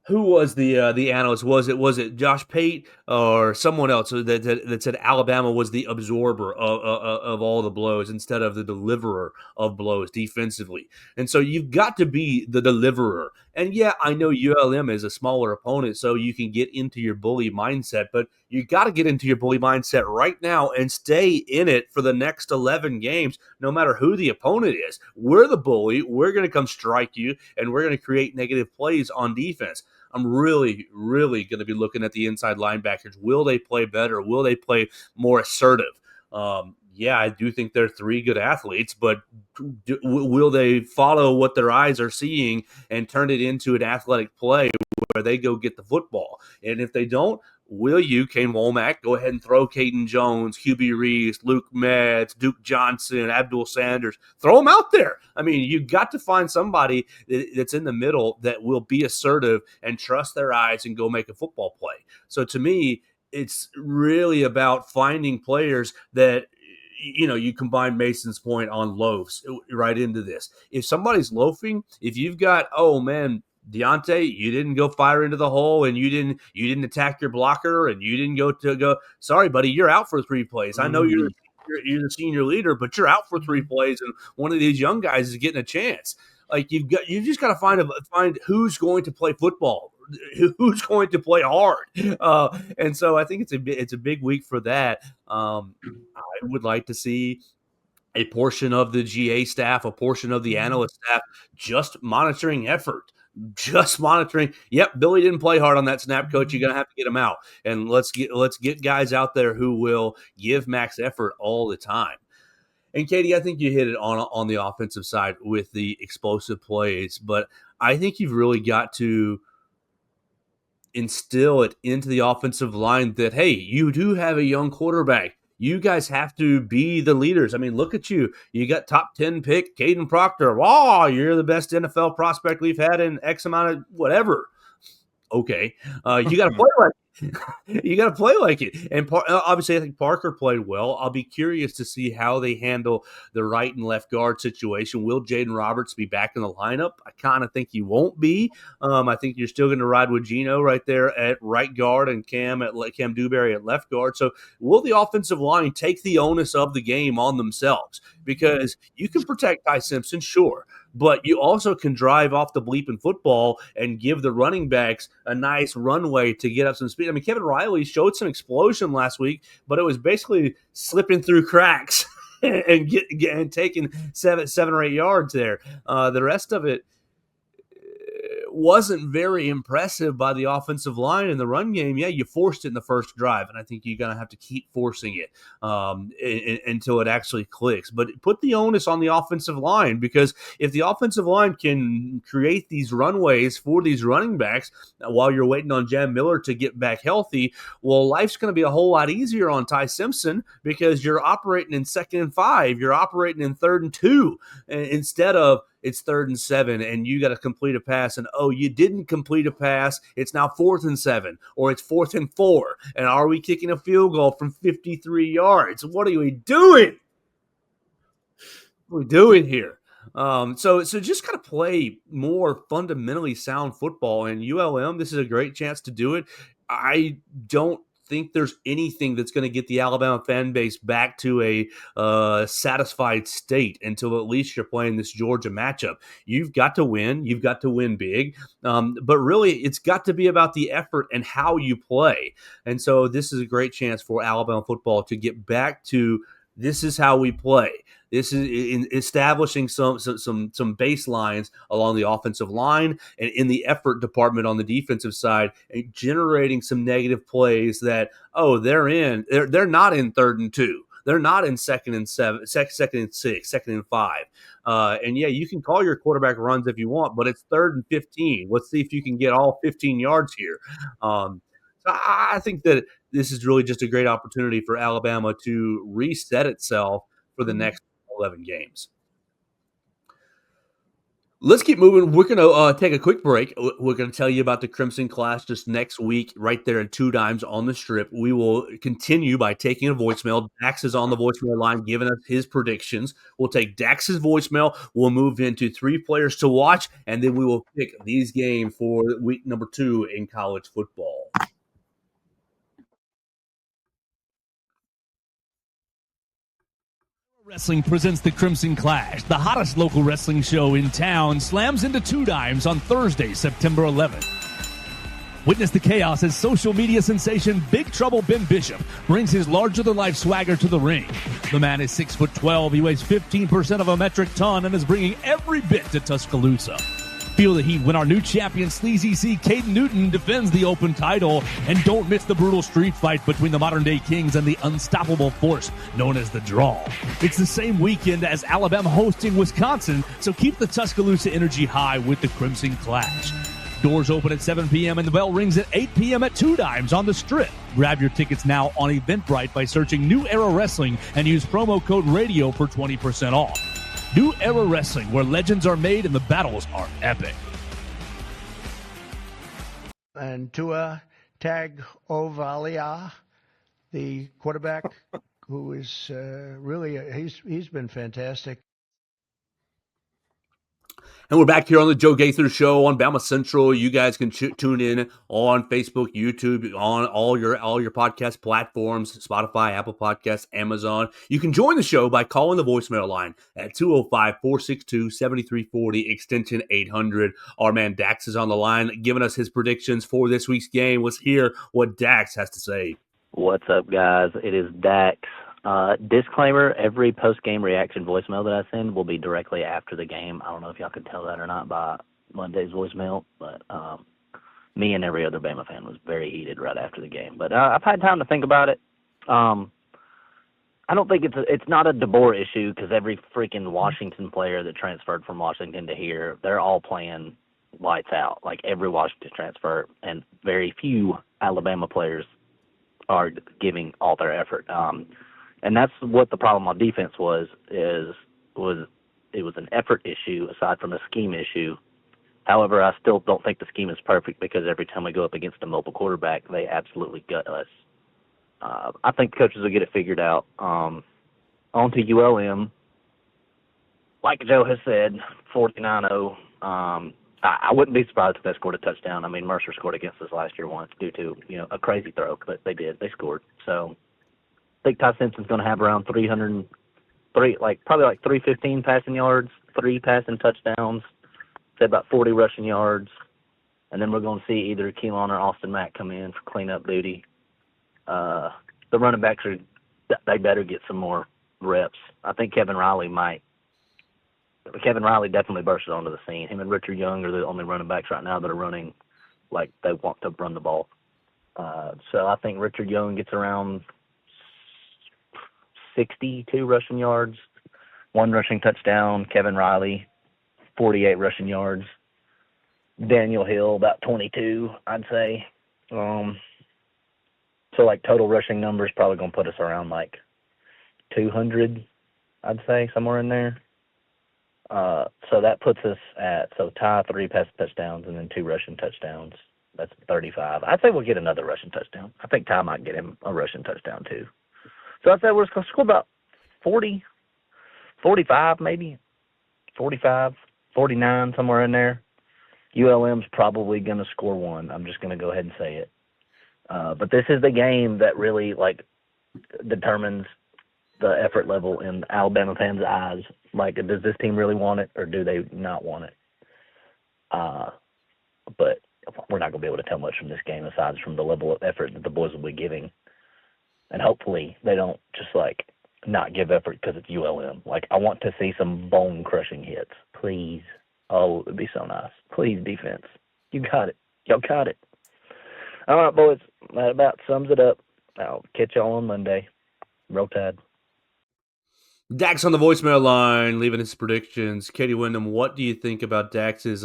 Who was the analyst? Was it Josh Pate or someone else that said Alabama was the absorber of all the blows instead of the deliverer of blows defensively? And so you've got to be the deliverer. And I know ULM is a smaller opponent, so you can get into your bully mindset, but you got to get into your bully mindset right now and stay in it for the next 11 games, no matter who the opponent is. We're the bully. We're going to come strike you, and we're going to create negative plays on defense. I'm really, really going to be looking at the inside linebackers. Will they play better? Will they play more assertive? I do think they're 3 good athletes, but will they follow what their eyes are seeing and turn it into an athletic play where they go get the football? And if they don't, will you, Kane Womack, go ahead and throw Caden Jones, QB Reeves, Luke Metz, Duke Johnson, Abdul Sanders? Throw them out there. I mean, you've got to find somebody that's in the middle that will be assertive and trust their eyes and go make a football play. So to me, it's really about finding players that, you combine Mason's point on loafs right into this. If somebody's loafing, if you've got, Deontay, you didn't go fire into the hole, and you didn't attack your blocker, and you didn't go. Sorry, buddy, you're out for 3 plays. I know you're the senior leader, but you're out for 3 plays, and one of these young guys is getting a chance. Like you just got to find who's going to play football, who's going to play hard, and so I think it's a big week for that. I would like to see a portion of the GA staff, a portion of the analyst staff, just monitoring effort. Just monitoring. Yep, Billy didn't play hard on that snap, coach. You're gonna have to get him out, and let's get guys out there who will give max effort all the time. And Katie, I think you hit it on the offensive side with the explosive plays, but I think you've really got to instill it into the offensive line that, hey, you do have a young quarterback. You guys have to be the leaders. I mean, look at you. You got top 10 pick, Caden Proctor. Wow, you're the best NFL prospect we've had in X amount of whatever. Okay. You got to play like you got to play like it. And obviously, I think Parker played well. I'll be curious to see how they handle the right and left guard situation. Will Jaden Roberts be back in the lineup? I kind of think he won't be. I think you're still going to ride with Gino right there at right guard and Cam Dewberry at left guard. So will the offensive line take the onus of the game on themselves? Because you can protect Ty Simpson, sure, but you also can drive off the bleeping football and give the running backs a nice runway to get up some speed. I mean, Kevin Riley showed some explosion last week, but it was basically slipping through cracks and taking seven or 8 yards there. The rest of it wasn't very impressive by the offensive line in the run game. Yeah, you forced it in the first drive, and I think you're going to have to keep forcing it until it actually clicks. But put the onus on the offensive line, because if the offensive line can create these runways for these running backs while you're waiting on Jam Miller to get back healthy, well, life's going to be a whole lot easier on Ty Simpson, because you're operating in 2nd and 5. You're operating in 3rd and 2 instead of it's 3rd and 7 and you got to complete a pass, and you didn't complete a pass, it's now 4th and 7, or it's 4th and 4, and are we kicking a field goal from 53 yards? What are we doing? What are we doing here? So just kind of play more fundamentally sound football. And ULM, this is a great chance to do it. I don't think there's anything that's going to get the Alabama fan base back to a satisfied state until at least you're playing this Georgia matchup. You've got to win. You've got to win big. But really, it's got to be about the effort and how you play. And so this is a great chance for Alabama football to get back to this is how we play. This is in establishing some baselines along the offensive line and in the effort department on the defensive side, and generating some negative plays that they're not in 3rd and 2. They're not in 2nd and 7, 2nd and 6, 2nd and 5. And yeah, you can call your quarterback runs if you want, but it's 3rd and 15. Let's see if you can get all 15 yards here. So I think that this is really just a great opportunity for Alabama to reset itself for the next 11 games. Let's keep moving. We're going to take a quick break. We're going to tell you about the Crimson Clash just next week right there in 2 Dimes on the Strip. We will continue by taking a voicemail. Dax is on the voicemail line giving us his predictions. We'll take Dax's voicemail. We'll move into 3 players to watch, and then we will pick these games for week number 2 in college football. Wrestling presents the Crimson Clash. The hottest local wrestling show in town slams into 2 Dimes on Thursday, September 11th. Witness the chaos as social media sensation Big Trouble Ben Bishop brings his larger-than-life swagger to the ring. The man is 6'12". He weighs 15% of a metric ton and is bringing every bit to Tuscaloosa. Feel the heat when our new champion Sleazy C. Caden Newton defends the open title, and don't miss the brutal street fight between the modern-day Kings and the unstoppable force known as the Draw. It's the same weekend as Alabama hosting Wisconsin, so keep the Tuscaloosa energy high with the Crimson Clash. Doors open at 7 p.m. and the bell rings at 8 p.m. at 2 Dimes on the Strip. Grab your tickets now on Eventbrite by searching New Era Wrestling and use promo code RADIO for 20% off. New Era Wrestling, where legends are made and the battles are epic. And Tua Tagovailoa, the quarterback, who is really he's been fantastic. And we're back here on the Joe Gaither Show on Bama Central. You guys can tune in on Facebook, YouTube, on all your podcast platforms, Spotify, Apple Podcasts, Amazon. You can join the show by calling the voicemail line at 205-462-7340, extension 800. Our man Dax is on the line giving us his predictions for this week's game. Let's hear what Dax has to say. What's up, guys? It is Dax. Disclaimer, every post-game reaction voicemail that I send will be directly after the game. I don't know if y'all could tell that or not by Monday's voicemail, but me and every other Bama fan was very heated right after the game. But I've had time to think about it. I don't think it's not a DeBoer issue because every freaking Washington player that transferred from Washington to here, they're all playing lights out. Like every Washington transfer, and very few Alabama players are giving all their effort. And that's what the problem on defense was it was an effort issue aside from a scheme issue. However, I still don't think the scheme is perfect because every time we go up against a mobile quarterback, they absolutely gut us. I think coaches will get it figured out. On to ULM. Like Joe has said, 49-0. I wouldn't be surprised if they scored a touchdown. I mean, Mercer scored against us last year once due to a crazy throw, but they did. They scored. So I think Ty Simpson's going to have around 303, probably 315 passing yards, 3 passing touchdowns, say about 40 rushing yards, and then we're going to see either Keelan or Austin Mack come in for cleanup duty. The running backs they better get some more reps. I think Kevin Riley definitely bursted onto the scene. Him and Richard Young are the only running backs right now that are running like they want to run the ball. So I think Richard Young gets around 62 rushing yards, 1 rushing touchdown. Kevin Riley, 48 rushing yards. Daniel Hill, about 22, I'd say. So total rushing numbers probably going to put us around 200, I'd say, somewhere in there. So that puts us at, Ty 3 passing touchdowns and then 2 rushing touchdowns. That's 35. I'd say we'll get another rushing touchdown. I think Ty might get him a rushing touchdown too. So I'd say we're going to score about 40, 45 maybe. 45, 49, somewhere in there. ULM's probably going to score one. I'm just going to go ahead and say it. But this is the game that really, determines the effort level in Alabama fans' eyes. Does this team really want it, or do they not want it? But we're not going to be able to tell much from this game aside from the level of effort that the boys will be giving. And hopefully they don't just, not give effort because it's ULM. I want to see some bone-crushing hits. Please. Oh, it would be so nice. Please, defense. You got it. Y'all got it. All right, boys. That about sums it up. I'll catch y'all on Monday. Roll Tide. Dax on the voicemail line, leaving his predictions. Katie Windham, what do you think about Dax's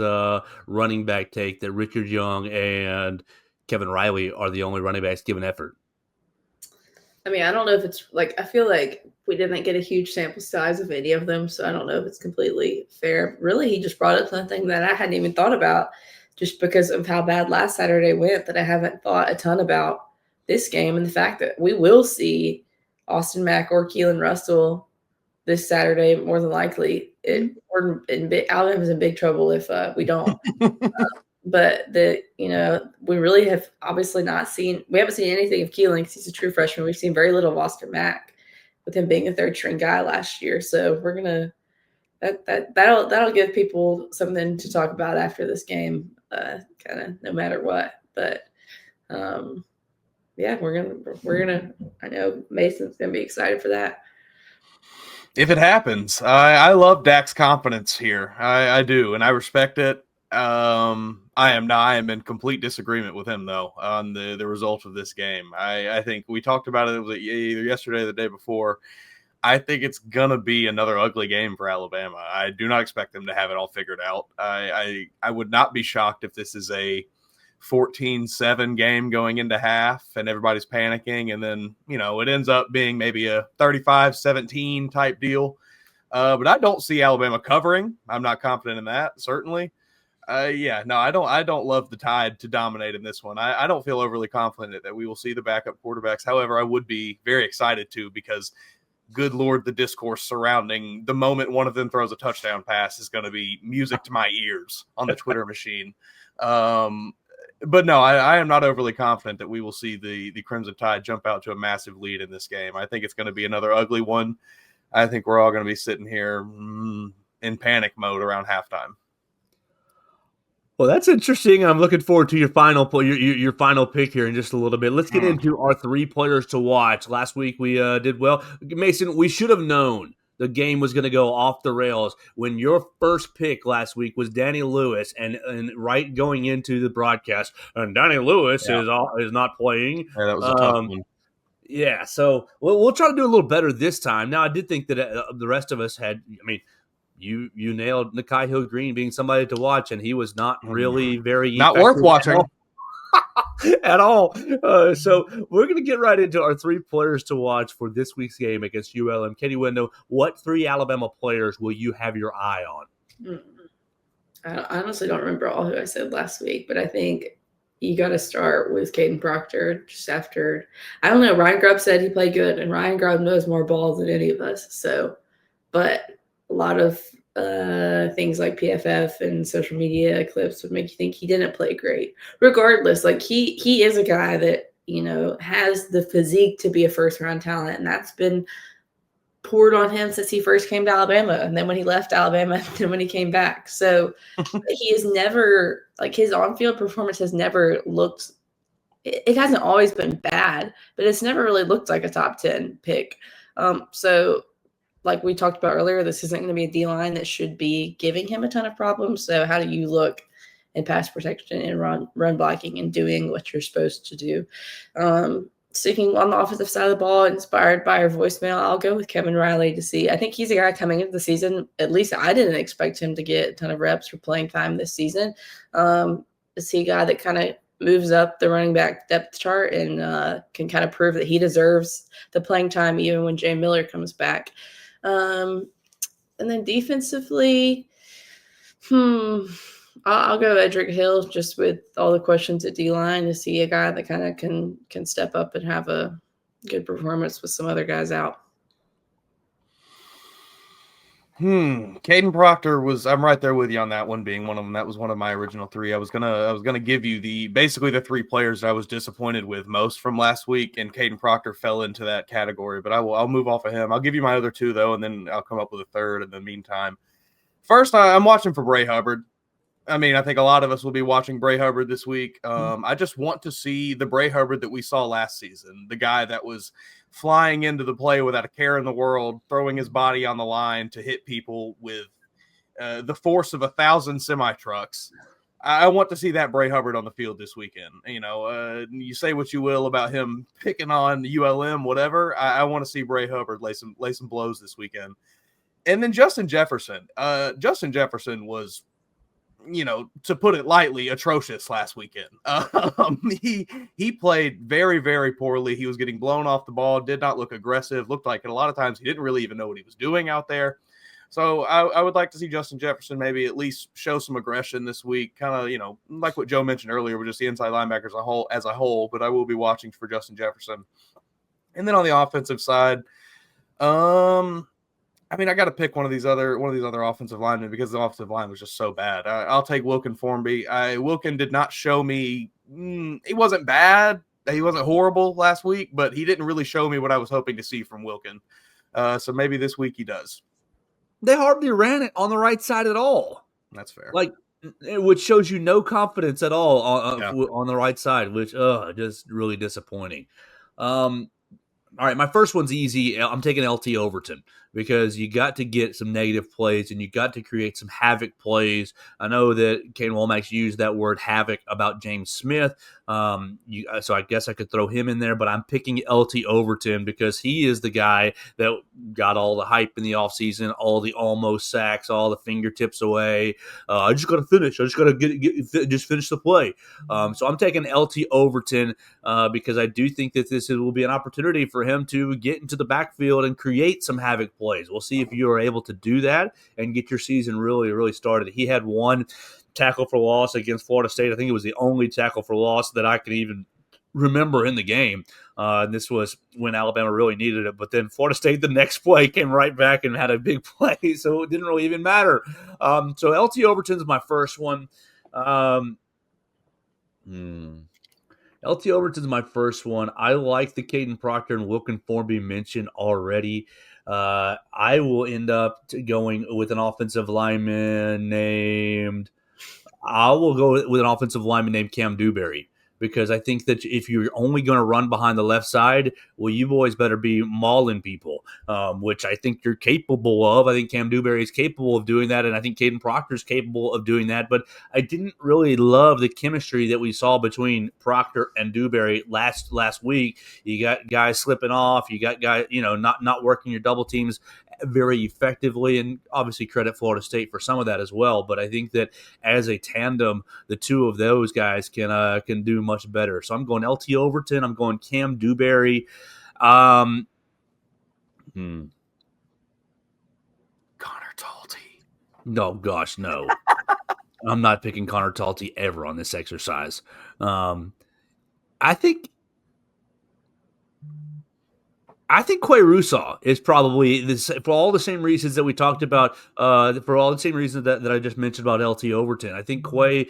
running back take that Richard Young and Kevin Riley are the only running backs giving effort? I mean, I don't know if it's I feel like we didn't get a huge sample size of any of them, so I don't know if it's completely fair. Really, he just brought up something that I hadn't even thought about just because of how bad last Saturday went, that I haven't thought a ton about this game, and the fact that we will see Austin Mack or Keelan Russell this Saturday, more than likely. Alabama's in big trouble if we don't. But we really have obviously we haven't seen anything of Keelan because he's a true freshman. We've seen very little of Austin Mack with him being a third string guy last year. So we're gonna that'll give people something to talk about after this game, kind of no matter what. But yeah, we're gonna. I know Mason's gonna be excited for that. If it happens, I love Dak's confidence here. I do, and I respect it. I am in complete disagreement with him though on the result of this game. I think we talked about it was either yesterday or the day before. I think it's gonna be another ugly game for Alabama. I do not expect them to have it all figured out. I would not be shocked if this is a 14-7 game going into half and everybody's panicking, and then it ends up being maybe a 35-17 type deal. But I don't see Alabama covering. I'm not confident in that, certainly. I don't love the Tide to dominate in this one. I don't feel overly confident that we will see the backup quarterbacks. However, I would be very excited to, because good Lord, the discourse surrounding the moment one of them throws a touchdown pass is going to be music to my ears on the Twitter machine. But no, I am not overly confident that we will see the Crimson Tide jump out to a massive lead in this game. I think it's going to be another ugly one. I think we're all going to be sitting here in panic mode around halftime. Well, that's interesting. I'm looking forward to your final pick here in just a little bit. Let's get into our 3 players to watch. Last week we did well. Mason, we should have known the game was going to go off the rails when your first pick last week was Danny Lewis, and right going into the broadcast, and Danny Lewis is not playing. Yeah, that was a tough one. Yeah, so we'll try to do a little better this time. Now, I did think that the rest of us had. I mean, you nailed Nakai Hill-Green being somebody to watch, and he was not really very not worth watching at all. So we're going to get right into our 3 players to watch for this week's game against ULM. Katie Windham, what 3 Alabama players will you have your eye on? I honestly don't remember all who I said last week, but I think you got to start with Caden Proctor just after. I don't know. Ryan Grubb said he played good, and Ryan Grubb knows more balls than any of us. So, but a lot of things like PFF and social media clips would make you think he didn't play great. Regardless, he is a guy that has the physique to be a first-round talent, and that's been poured on him since he first came to Alabama, and then when he left Alabama, and then when he came back. So he is never his on-field performance has never looked. It hasn't always been bad, but it's never really looked like a top 10 pick. So. Like we talked about earlier, this isn't going to be a D-line that should be giving him a ton of problems. So how do you look in pass protection and run blocking and doing what you're supposed to do? Sticking on the offensive side of the ball, inspired by our voicemail, I'll go with Kevin Riley to see. I think he's a guy coming into the season. At least I didn't expect him to get a ton of reps for playing time this season. Is he a guy that kind of moves up the running back depth chart and can kind of prove that he deserves the playing time even when Jay Miller comes back? And then defensively, I'll go Edric Hill just with all the questions at D-line to see a guy that kind of can step up and have a good performance with some other guys out. Caden Proctor I'm right there with you on that one being one of them. That was one of my original three. I was gonna give you basically the three players that I was disappointed with most from last week, and Caden Proctor fell into that category. But I'll move off of him. I'll give you my other two though, and then I'll come up with a third in the meantime. First, I'm watching for Bray Hubbard. I mean, I think a lot of us will be watching Bray Hubbard this week. I just want to see the Bray Hubbard that we saw last season, the guy that was flying into the play without a care in the world, throwing his body on the line to hit people with the force of 1,000 semi-trucks. I want to see that Bray Hubbard on the field this weekend. You say what you will about him picking on ULM, whatever. I want to see Bray Hubbard lay some blows this weekend. And then Justin Jefferson. Justin Jefferson was, to put it lightly, atrocious last weekend. He played very, very poorly. He was getting blown off the ball, did not look aggressive, looked like a lot of times he didn't really even know what he was doing out there. So I would like to see Justin Jefferson maybe at least show some aggression this week, kind of, like what Joe mentioned earlier, with just the inside linebackers as a whole, but I will be watching for Justin Jefferson. And then on the offensive side, I got to pick one of these other offensive linemen because the offensive line was just so bad. I'll take Wilkin Formby. Wilkin did not show me. He wasn't bad. He wasn't horrible last week, but he didn't really show me what I was hoping to see from Wilkin. So maybe this week he does. They hardly ran it on the right side at all. That's fair. Which shows you no confidence at all on the right side, which just really disappointing. All right, my first one's easy. I'm taking LT Overton because you got to get some negative plays and you got to create some havoc plays. I know that Kane Womack used that word havoc about James Smith, so I guess I could throw him in there, but I'm picking LT Overton because he is the guy that got all the hype in the offseason, all the almost sacks, all the fingertips away. I just got to finish. I just got to just finish the play. So I'm taking LT Overton because I do think that this will be an opportunity for him to get into the backfield and create some havoc plays. We'll see if you are able to do that and get your season really, really started. He had one tackle for loss against Florida State. I think it was the only tackle for loss that I could even remember in the game. This was when Alabama really needed it. But then Florida State, the next play, came right back and had a big play, so it didn't really even matter. So LT Overton's my first one. LT Overton's my first one. I like the Caden Proctor and Wilkin Formby mentioned already. I will end up going with an offensive lineman named Cam Dewberry. Because I think that if you're only going to run behind the left side, well, you boys better be mauling people, which I think you're capable of. I think Cam Dewberry is capable of doing that, and I think Caden Proctor is capable of doing that. But I didn't really love the chemistry that we saw between Proctor and Dewberry last week. You got guys slipping off. You got guys, not working your double teams very effectively, and obviously credit Florida State for some of that as well. But I think that as a tandem, the two of those guys can do much better. So I'm going LT Overton. I'm going Cam Dewberry. Connor Talty. No, gosh, no. I'm not picking Connor Talty ever on this exercise. I think Quay Russaw is probably this for all the same reasons that we talked about. For all the same reasons that I just mentioned about LT Overton. I think Quay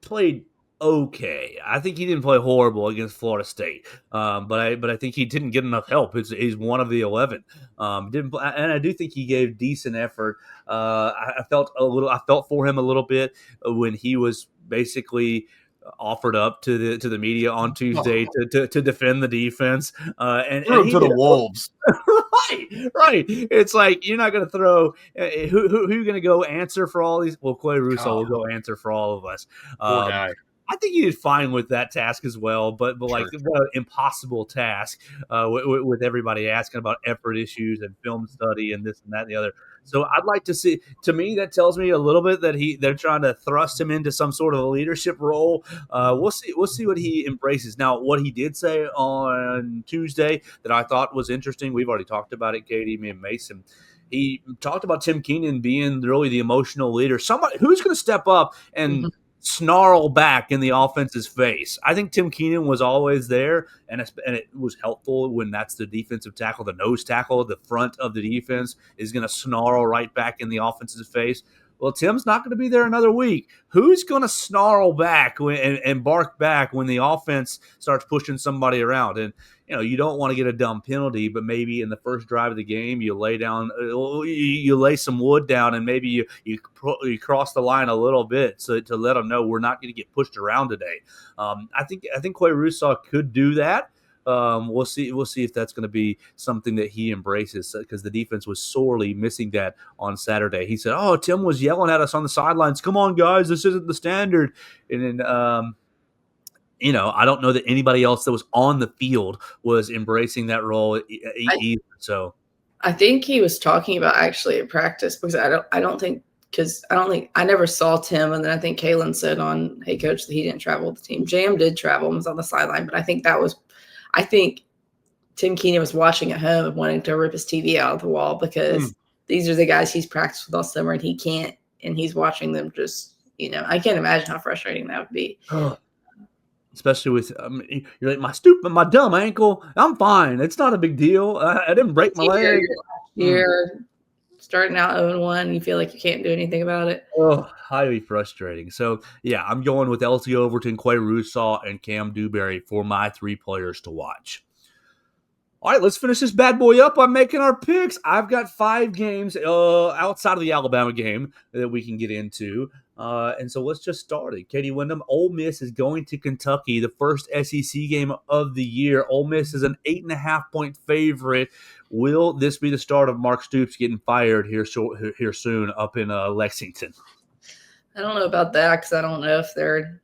played okay. I think he didn't play horrible against Florida State, but I think he didn't get enough help. He's one of the 11. And I do think he gave decent effort. I felt for him a little bit when he was basically offered up to the media on Tuesday to defend the defense and to the wolves. right. It's like you're not going to throw who are you going to go answer for all these? Well, Quay Russaw will go answer for all of us. Poor guy. I think he did fine with that task as well, but like what an impossible task with everybody asking about effort issues and film study and this and that and the other. So I'd like to see. To me, that tells me a little bit that they're trying to thrust him into some sort of a leadership role. We'll see what he embraces. Now, what he did say on Tuesday that I thought was interesting. We've already talked about it, Katie, me and Mason. He talked about Tim Keenan being really the emotional leader, somebody who's going to step up and snarl back in the offense's face. I think Tim Keenan was always there, and it was helpful when that's the defensive tackle, the nose tackle, the front of the defense is going to snarl right back in the offense's face. Well, Tim's not going to be there another week. Who's going to snarl back and bark back when the offense starts pushing somebody around? And, you don't want to get a dumb penalty, but maybe in the first drive of the game, you lay some wood down, and maybe you cross the line a little bit to let them know we're not going to get pushed around today. I think Quay Russaw could do that. We'll see if that's going to be something that he embraces, because the defense was sorely missing that on Saturday. He said, "Oh, Tim was yelling at us on the sidelines. Come on, guys, this isn't the standard." And then, I don't know that anybody else that was on the field was embracing that role either. So I think he was talking about actually at practice, because I never saw Tim, and then I think Kalen said on Hey Coach that he didn't travel with the team. Jam did travel and was on the sideline, but I think Tim Keenan was watching at home and wanting to rip his TV out of the wall, because these are the guys he's practiced with all summer, and he can't, and he's watching them just, I can't imagine how frustrating that would be. Especially with, you're like, my dumb ankle, I'm fine. It's not a big deal. I didn't break my leg. You're starting out 0-1. You feel like you can't do anything about it. Oh, highly frustrating. So, yeah, I'm going with L.T. Overton, Quay Russaw, and Cam Dewberry for my 3 players to watch. All right, let's finish this bad boy up by making our picks. I've got 5 games outside of the Alabama game that we can get into. And so let's just start it. Katie Windham, Ole Miss is going to Kentucky, the first SEC game of the year. Ole Miss is an 8.5-point favorite. Will this be the start of Mark Stoops getting fired here soon up in Lexington? I don't know about that, because I don't know if they're,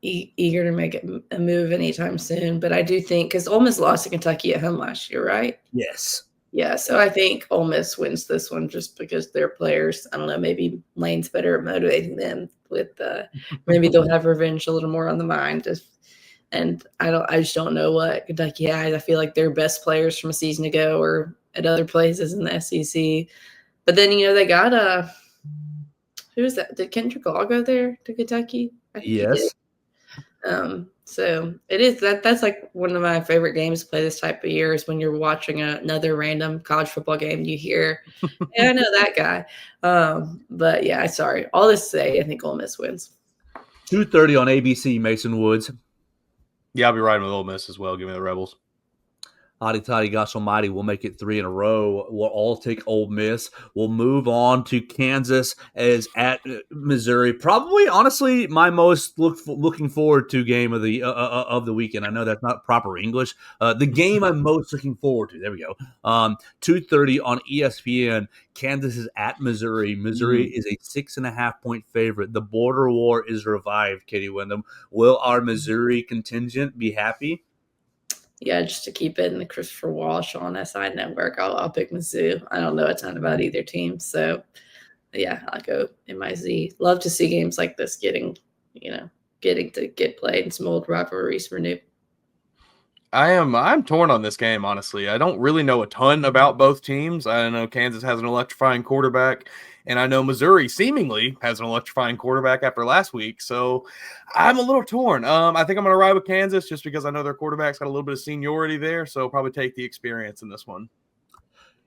eager to make a move anytime soon. But I do think, because Ole Miss lost to Kentucky at home last year, right? Yes. Yeah, so I think Ole Miss wins this one just because their players, I don't know, maybe Lane's better at motivating them with maybe they'll have revenge a little more on the mind. And I just don't know what Kentucky has. I feel like their best players from a season ago are at other places in the SEC. But then, they got who is that? Did Kendrick Law go there to Kentucky? I think yes. So it is that's like one of my favorite games to play this type of year, is when you're watching another random college football game, you hear, yeah, I know that guy. But yeah, sorry. All this to say, I think Ole Miss wins. 2:30 on ABC, Mason Woods. Yeah, I'll be riding with Ole Miss as well. Give me the Rebels. Hotty toddy, gosh almighty, we'll make it 3 in a row. We'll all take Ole Miss. We'll move on to Kansas as at Missouri. Probably, honestly, my most looking forward to game of the weekend. I know that's not proper English. The game I'm most looking forward to. There we go. 2:30 on ESPN. Kansas is at Missouri. Missouri is a 6.5-point favorite. The border war is revived, Katie Windham. Will our Missouri contingent be happy? Yeah, just to keep it in the Christopher Walsh on SI Network, I'll pick Mizzou. I don't know a ton about either team, so yeah, I'll go MIZ. Love to see games like this getting to get played and some old rivalries renewed. I'm torn on this game, honestly. I don't really know a ton about both teams. I know Kansas has an electrifying quarterback, and I know Missouri seemingly has an electrifying quarterback after last week. So I'm a little torn. I think I'm going to ride with Kansas just because I know their quarterback's got a little bit of seniority there. So probably take the experience in this one.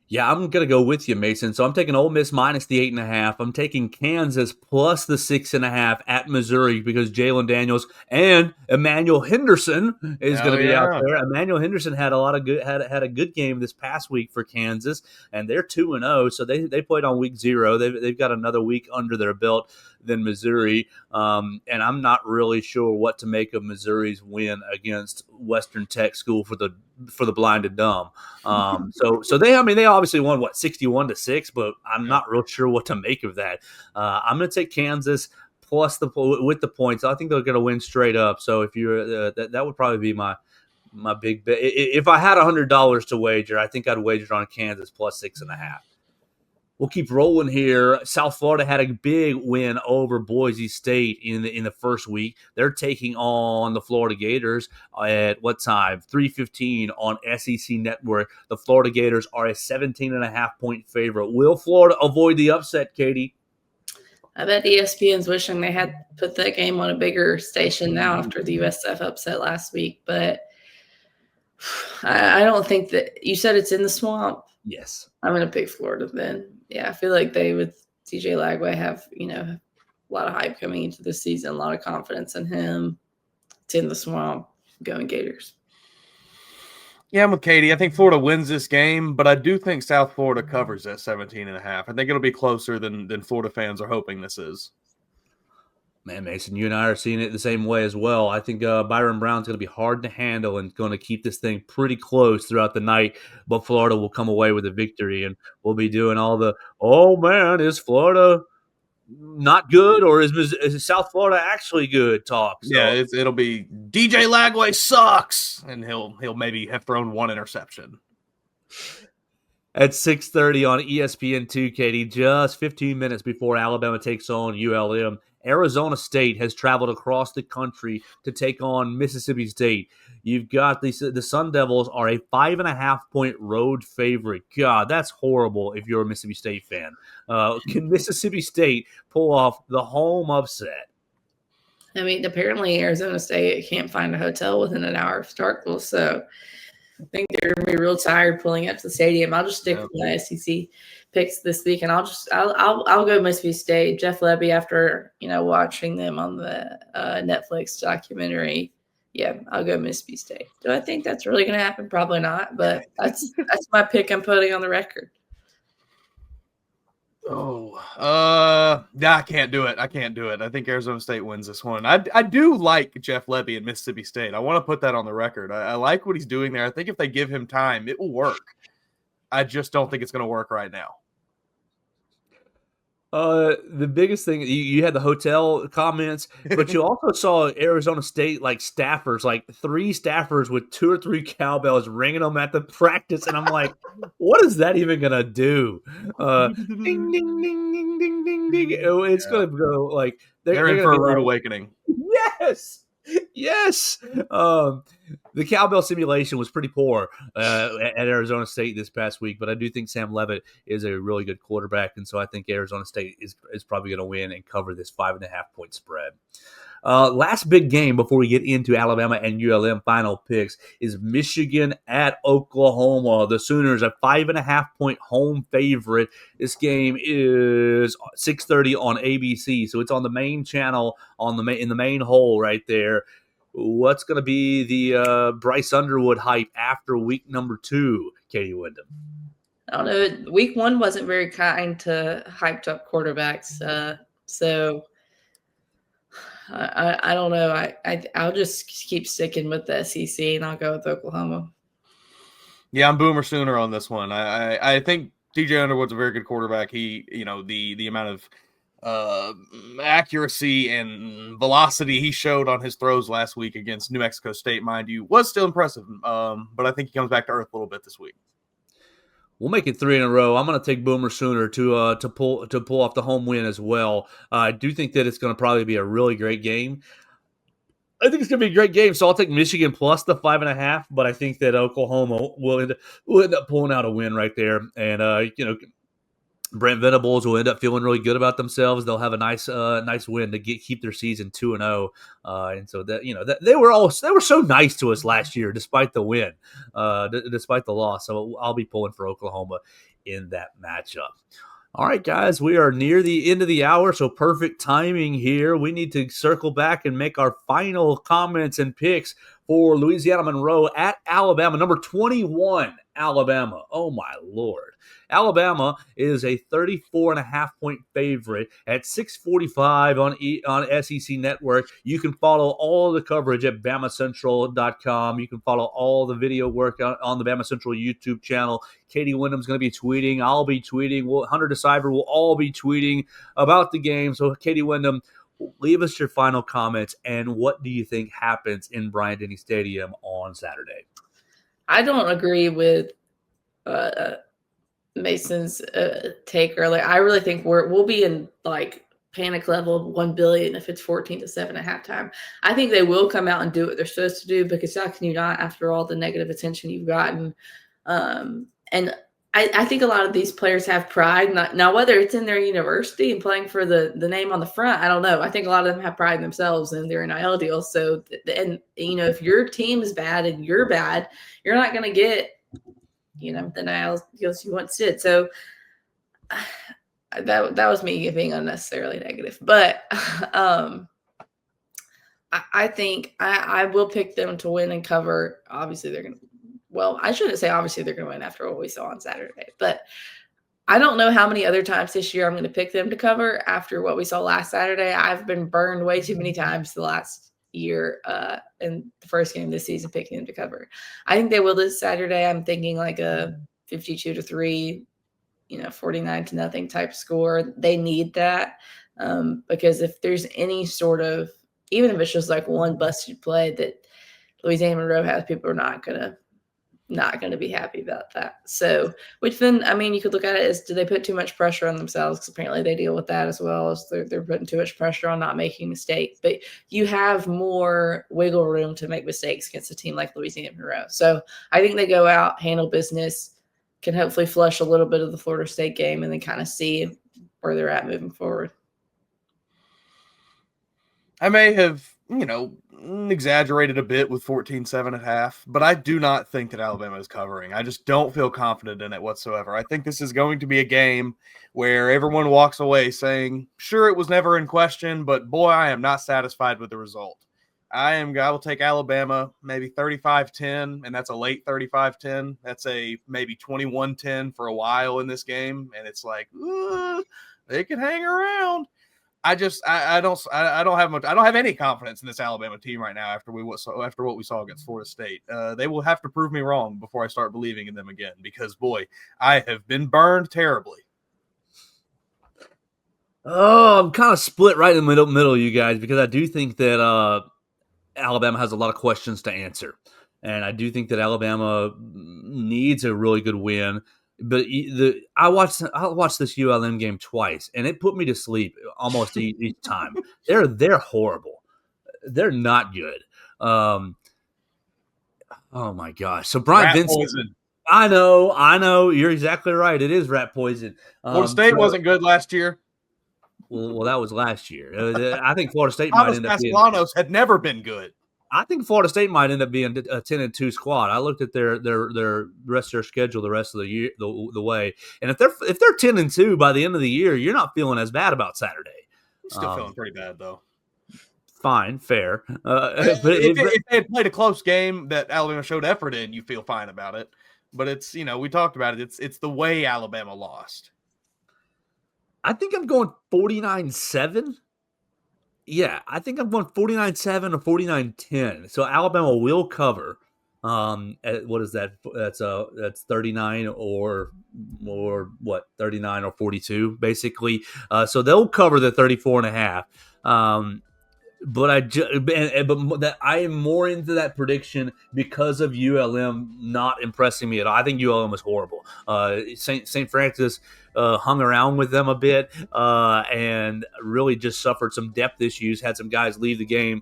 Yeah, I'm going to go with you, Mason. So I'm taking Ole Miss minus the 8.5. I'm taking Kansas plus the 6.5 at Missouri because Jalen Daniels and Emmanuel Henderson is going to be out there. Emmanuel Henderson had a good game this past week for Kansas, and they're 2-0. So they played on week 0. They've got another week under their belt than Missouri, and I'm not really sure what to make of Missouri's win against Western Tech School for the blind and dumb. So they obviously won 61-6, but I'm not real sure what to make of that. I'm going to take Kansas plus with the points. I think they're going to win straight up. So if you're that would probably be my big bet. If I had $100 to wager, I think I'd wager on Kansas plus 6.5. We'll keep rolling here. South Florida had a big win over Boise State in the first week. They're taking on the Florida Gators at what time? 3:15 on SEC Network. The Florida Gators are a 17.5-point favorite. Will Florida avoid the upset, Katie? I bet ESPN's wishing they had put that game on a bigger station now after the USF upset last week. But I don't think that – you said it's in the Swamp? Yes. I'm going to pick Florida then. Yeah, I feel like they, with DJ Lagway, have, a lot of hype coming into the season, a lot of confidence in him. It's in the Swamp. Going Gators. Yeah, I'm with Katie. I think Florida wins this game, but I do think South Florida covers that 17.5. I think it'll be closer than Florida fans are hoping this is. Man, Mason, you and I are seeing it the same way as well. I think Byron Brown's going to be hard to handle and going to keep this thing pretty close throughout the night, but Florida will come away with a victory, and we'll be doing all the, oh, man, is Florida not good, or is South Florida actually good talk? So. Yeah, it'll be DJ Lagway sucks, and he'll maybe have thrown one interception. At 6:30 on ESPN2, Katie, just 15 minutes before Alabama takes on ULM, Arizona State has traveled across the country to take on Mississippi State. You've got the Sun Devils are a 5.5-point road favorite. God, that's horrible if you're a Mississippi State fan. Can Mississippi State pull off the home upset? I mean, apparently Arizona State can't find a hotel within an hour of Starkville, so I think they're going to be real tired pulling up to the stadium. I'll just stick with my SEC picks this week, and I'll go Mississippi State. Jeff Lebby, after watching them on the Netflix documentary, yeah, I'll go Mississippi State. Do I think that's really going to happen? Probably not, but that's my pick I'm putting on the record. I can't do it. I think Arizona State wins this one. I do like Jeff Lebby in Mississippi State. I want to put that on the record. I like what he's doing there. I think if they give him time, it will work. I just don't think it's going to work right now. The biggest thing, you had the hotel comments, but you also saw Arizona State staffers, 3 staffers with 2 or 3 cowbells ringing them at the practice, and I'm like, what is that even gonna do? Ding, ding, ding, ding, ding, ding, ding. It's gonna go they're in for a rude awakening. Yes. The cowbell simulation was pretty poor at Arizona State this past week, but I do think Sam Leavitt is a really good quarterback, and so I think Arizona State is probably going to win and cover this 5.5-point spread. Last big game before we get into Alabama and ULM final picks is Michigan at Oklahoma. The Sooners a 5.5-point home favorite. This game is 6:30 on ABC, so it's on the main channel in the main hole right there. What's going to be the Bryce Underwood hype after week number 2, Katie Windham? I don't know. Week 1 wasn't very kind to hyped up quarterbacks, so I don't know. I'll just keep sticking with the SEC, and I'll go with Oklahoma. Yeah, I'm Boomer Sooner on this one. I think DJ Underwood's a very good quarterback. He, the amount of accuracy and velocity he showed on his throws last week against New Mexico State, mind you, was still impressive. But I think he comes back to earth a little bit this week. We'll make it 3 in a row. I'm going to take Boomer Sooner to pull off the home win as well. I do think that it's going to probably be a really great game. I think it's going to be a great game, so I'll take Michigan plus the 5.5. But I think that Oklahoma will end up pulling out a win right there, and Brent Venables will end up feeling really good about themselves. They'll have a nice win to keep their season 2-0, and so that they were so nice to us last year, despite the win, despite the loss. So I'll be pulling for Oklahoma in that matchup. All right, guys, we are near the end of the hour, so perfect timing here. We need to circle back and make our final comments and picks for Louisiana Monroe at Alabama, number 21, Alabama. Oh, my Lord. Alabama is a 34.5-point favorite at 6:45 on SEC Network. You can follow all the coverage at BamaCentral.com. You can follow all the video work on the Bama Central YouTube channel. Katie Windham's going to be tweeting. I'll be tweeting. Hunter DeCyber will all be tweeting about the game. So, Katie Windham, leave us your final comments, and what do you think happens in Bryant-Denny Stadium on Saturday? I don't agree with Mason's take earlier. I really think we'll be in panic level 1 billion if it's 14-7 at halftime. I think they will come out and do what they're supposed to do, because how can you not after all the negative attention you've gotten? And I think a lot of these players have pride. Now, whether it's in their university and playing for the name on the front, I don't know. I think a lot of them have pride in themselves and their NIL deals. So, and if your team is bad and you're bad, you're not going to get, the NIL deals you once did. So that was me being unnecessarily negative. But I think I will pick them to win and cover. Obviously, they're going to. Well, I shouldn't say obviously they're going to win after what we saw on Saturday, but I don't know how many other times this year I'm going to pick them to cover after what we saw last Saturday. I've been burned way too many times the last year in the first game this season picking them to cover. I think they will this Saturday. I'm thinking like a 52-3, 49-0 type score. They need that because if there's any sort of, even if it's just like one busted play that Louisiana Monroe has, people are not going to be happy about that. So, which then, you could look at it as, do they put too much pressure on themselves? Because apparently they deal with that as well, as they're putting too much pressure on not making mistakes. But you have more wiggle room to make mistakes against a team like Louisiana Monroe. So I think they go out, handle business, can hopefully flush a little bit of the Florida State game, and then kind of see where they're at moving forward. I may have, exaggerated a bit with 14-7 at half, but I do not think that Alabama is covering. I just don't feel confident in it whatsoever. I think this is going to be a game where everyone walks away saying, sure, it was never in question, but boy, I am not satisfied with the result. I will take Alabama maybe 35-10, and that's a late 35-10. That's a maybe 21-10 for a while in this game, and it's like, they can hang around. I don't have any confidence in this Alabama team right now after what we saw against Florida State. They will have to prove me wrong before I start believing in them again, because boy, I have been burned terribly. Oh, I'm kind of split right in the middle, you guys, because I do think that Alabama has a lot of questions to answer, and I do think that Alabama needs a really good win. But I watched this ULM game twice, and it put me to sleep almost each time. They're horrible. They're not good. Oh my gosh! So Brian Rat Vincent, poison. I know. You're exactly right. It is rat poison. Florida State wasn't good last year. Well, that was last year. I think Florida State Thomas might end up being. Castellanos had never been good. I think Florida State might end up being a 10-2 squad. I looked at their rest of their schedule the rest of the year the way, and if they're 10-2 by the end of the year, you're not feeling as bad about Saturday. Still feeling pretty bad though. Fine, fair. But if they had played a close game that Alabama showed effort in, you feel fine about it. But it's we talked about it. It's the way Alabama lost. I think I'm going 49-7. Yeah, I think I'm going 49-7 or 49-10. So Alabama will cover. What is that? That's 39 or what? 39 or 42, basically. So they'll cover the 34.5. But I am more into that prediction because of ULM not impressing me at all. I think ULM is horrible. St. Francis hung around with them a bit and really just suffered some depth issues. Had some guys leave the game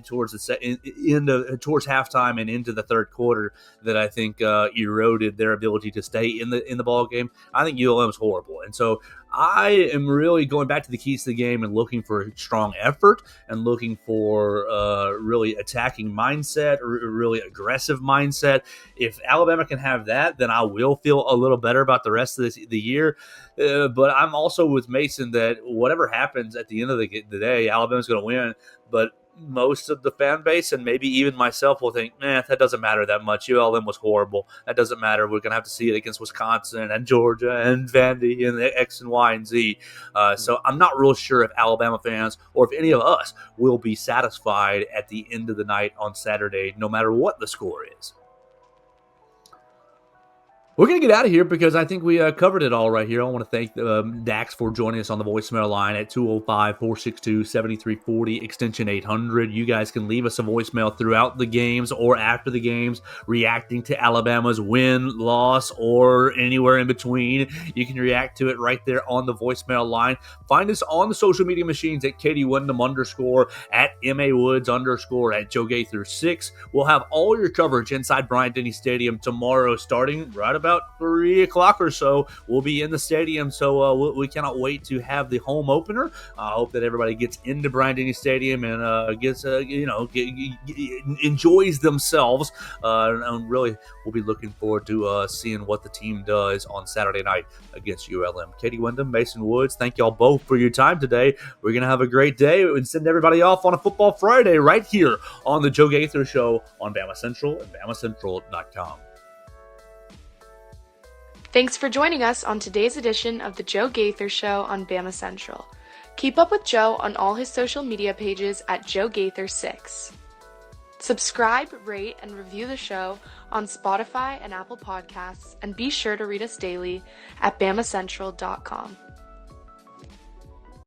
towards halftime and into the third quarter that I think eroded their ability to stay in the ball game. I think ULM is horrible, and so I am really going back to the keys to the game and looking for a strong effort and looking for really attacking mindset, or really aggressive mindset. If Alabama can have that, then I will feel a little better about the rest of the year. But I'm also with Mason that whatever happens at the end of the day, Alabama's going to win. But most of the fan base and maybe even myself will think, that doesn't matter that much. ULM was horrible. That doesn't matter. We're going to have to see it against Wisconsin and Georgia and Vandy and the X and Y and Z. So I'm not real sure if Alabama fans or if any of us will be satisfied at the end of the night on Saturday, no matter what the score is. We're going to get out of here because I think we covered it all right here. I want to thank Dax for joining us on the voicemail line at 205-462-7340, extension 800. You guys can leave us a voicemail throughout the games or after the games, reacting to Alabama's win, loss, or anywhere in between. You can react to it right there on the voicemail line. Find us on the social media machines at Katie Windham _, at MA Woods _ at Joe Gaither 6. We'll have all your coverage inside Bryant-Denny Stadium tomorrow, starting right about about 3 o'clock or so, we'll be in the stadium. So we cannot wait to have the home opener. I hope that everybody gets into Bryant-Denny Stadium and gets enjoys themselves. And really, we'll be looking forward to seeing what the team does on Saturday night against ULM. Katie Windham, Mason Woods, thank y'all both for your time today. We're going to have a great day and send everybody off on a Football Friday right here on the Joe Gaither Show on Bama Central and BamaCentral.com. Thanks for joining us on today's edition of the Joe Gaither Show on Bama Central. Keep up with Joe on all his social media pages at Joe Gaither6. Subscribe, rate, and review the show on Spotify and Apple Podcasts, and be sure to read us daily at BamaCentral.com.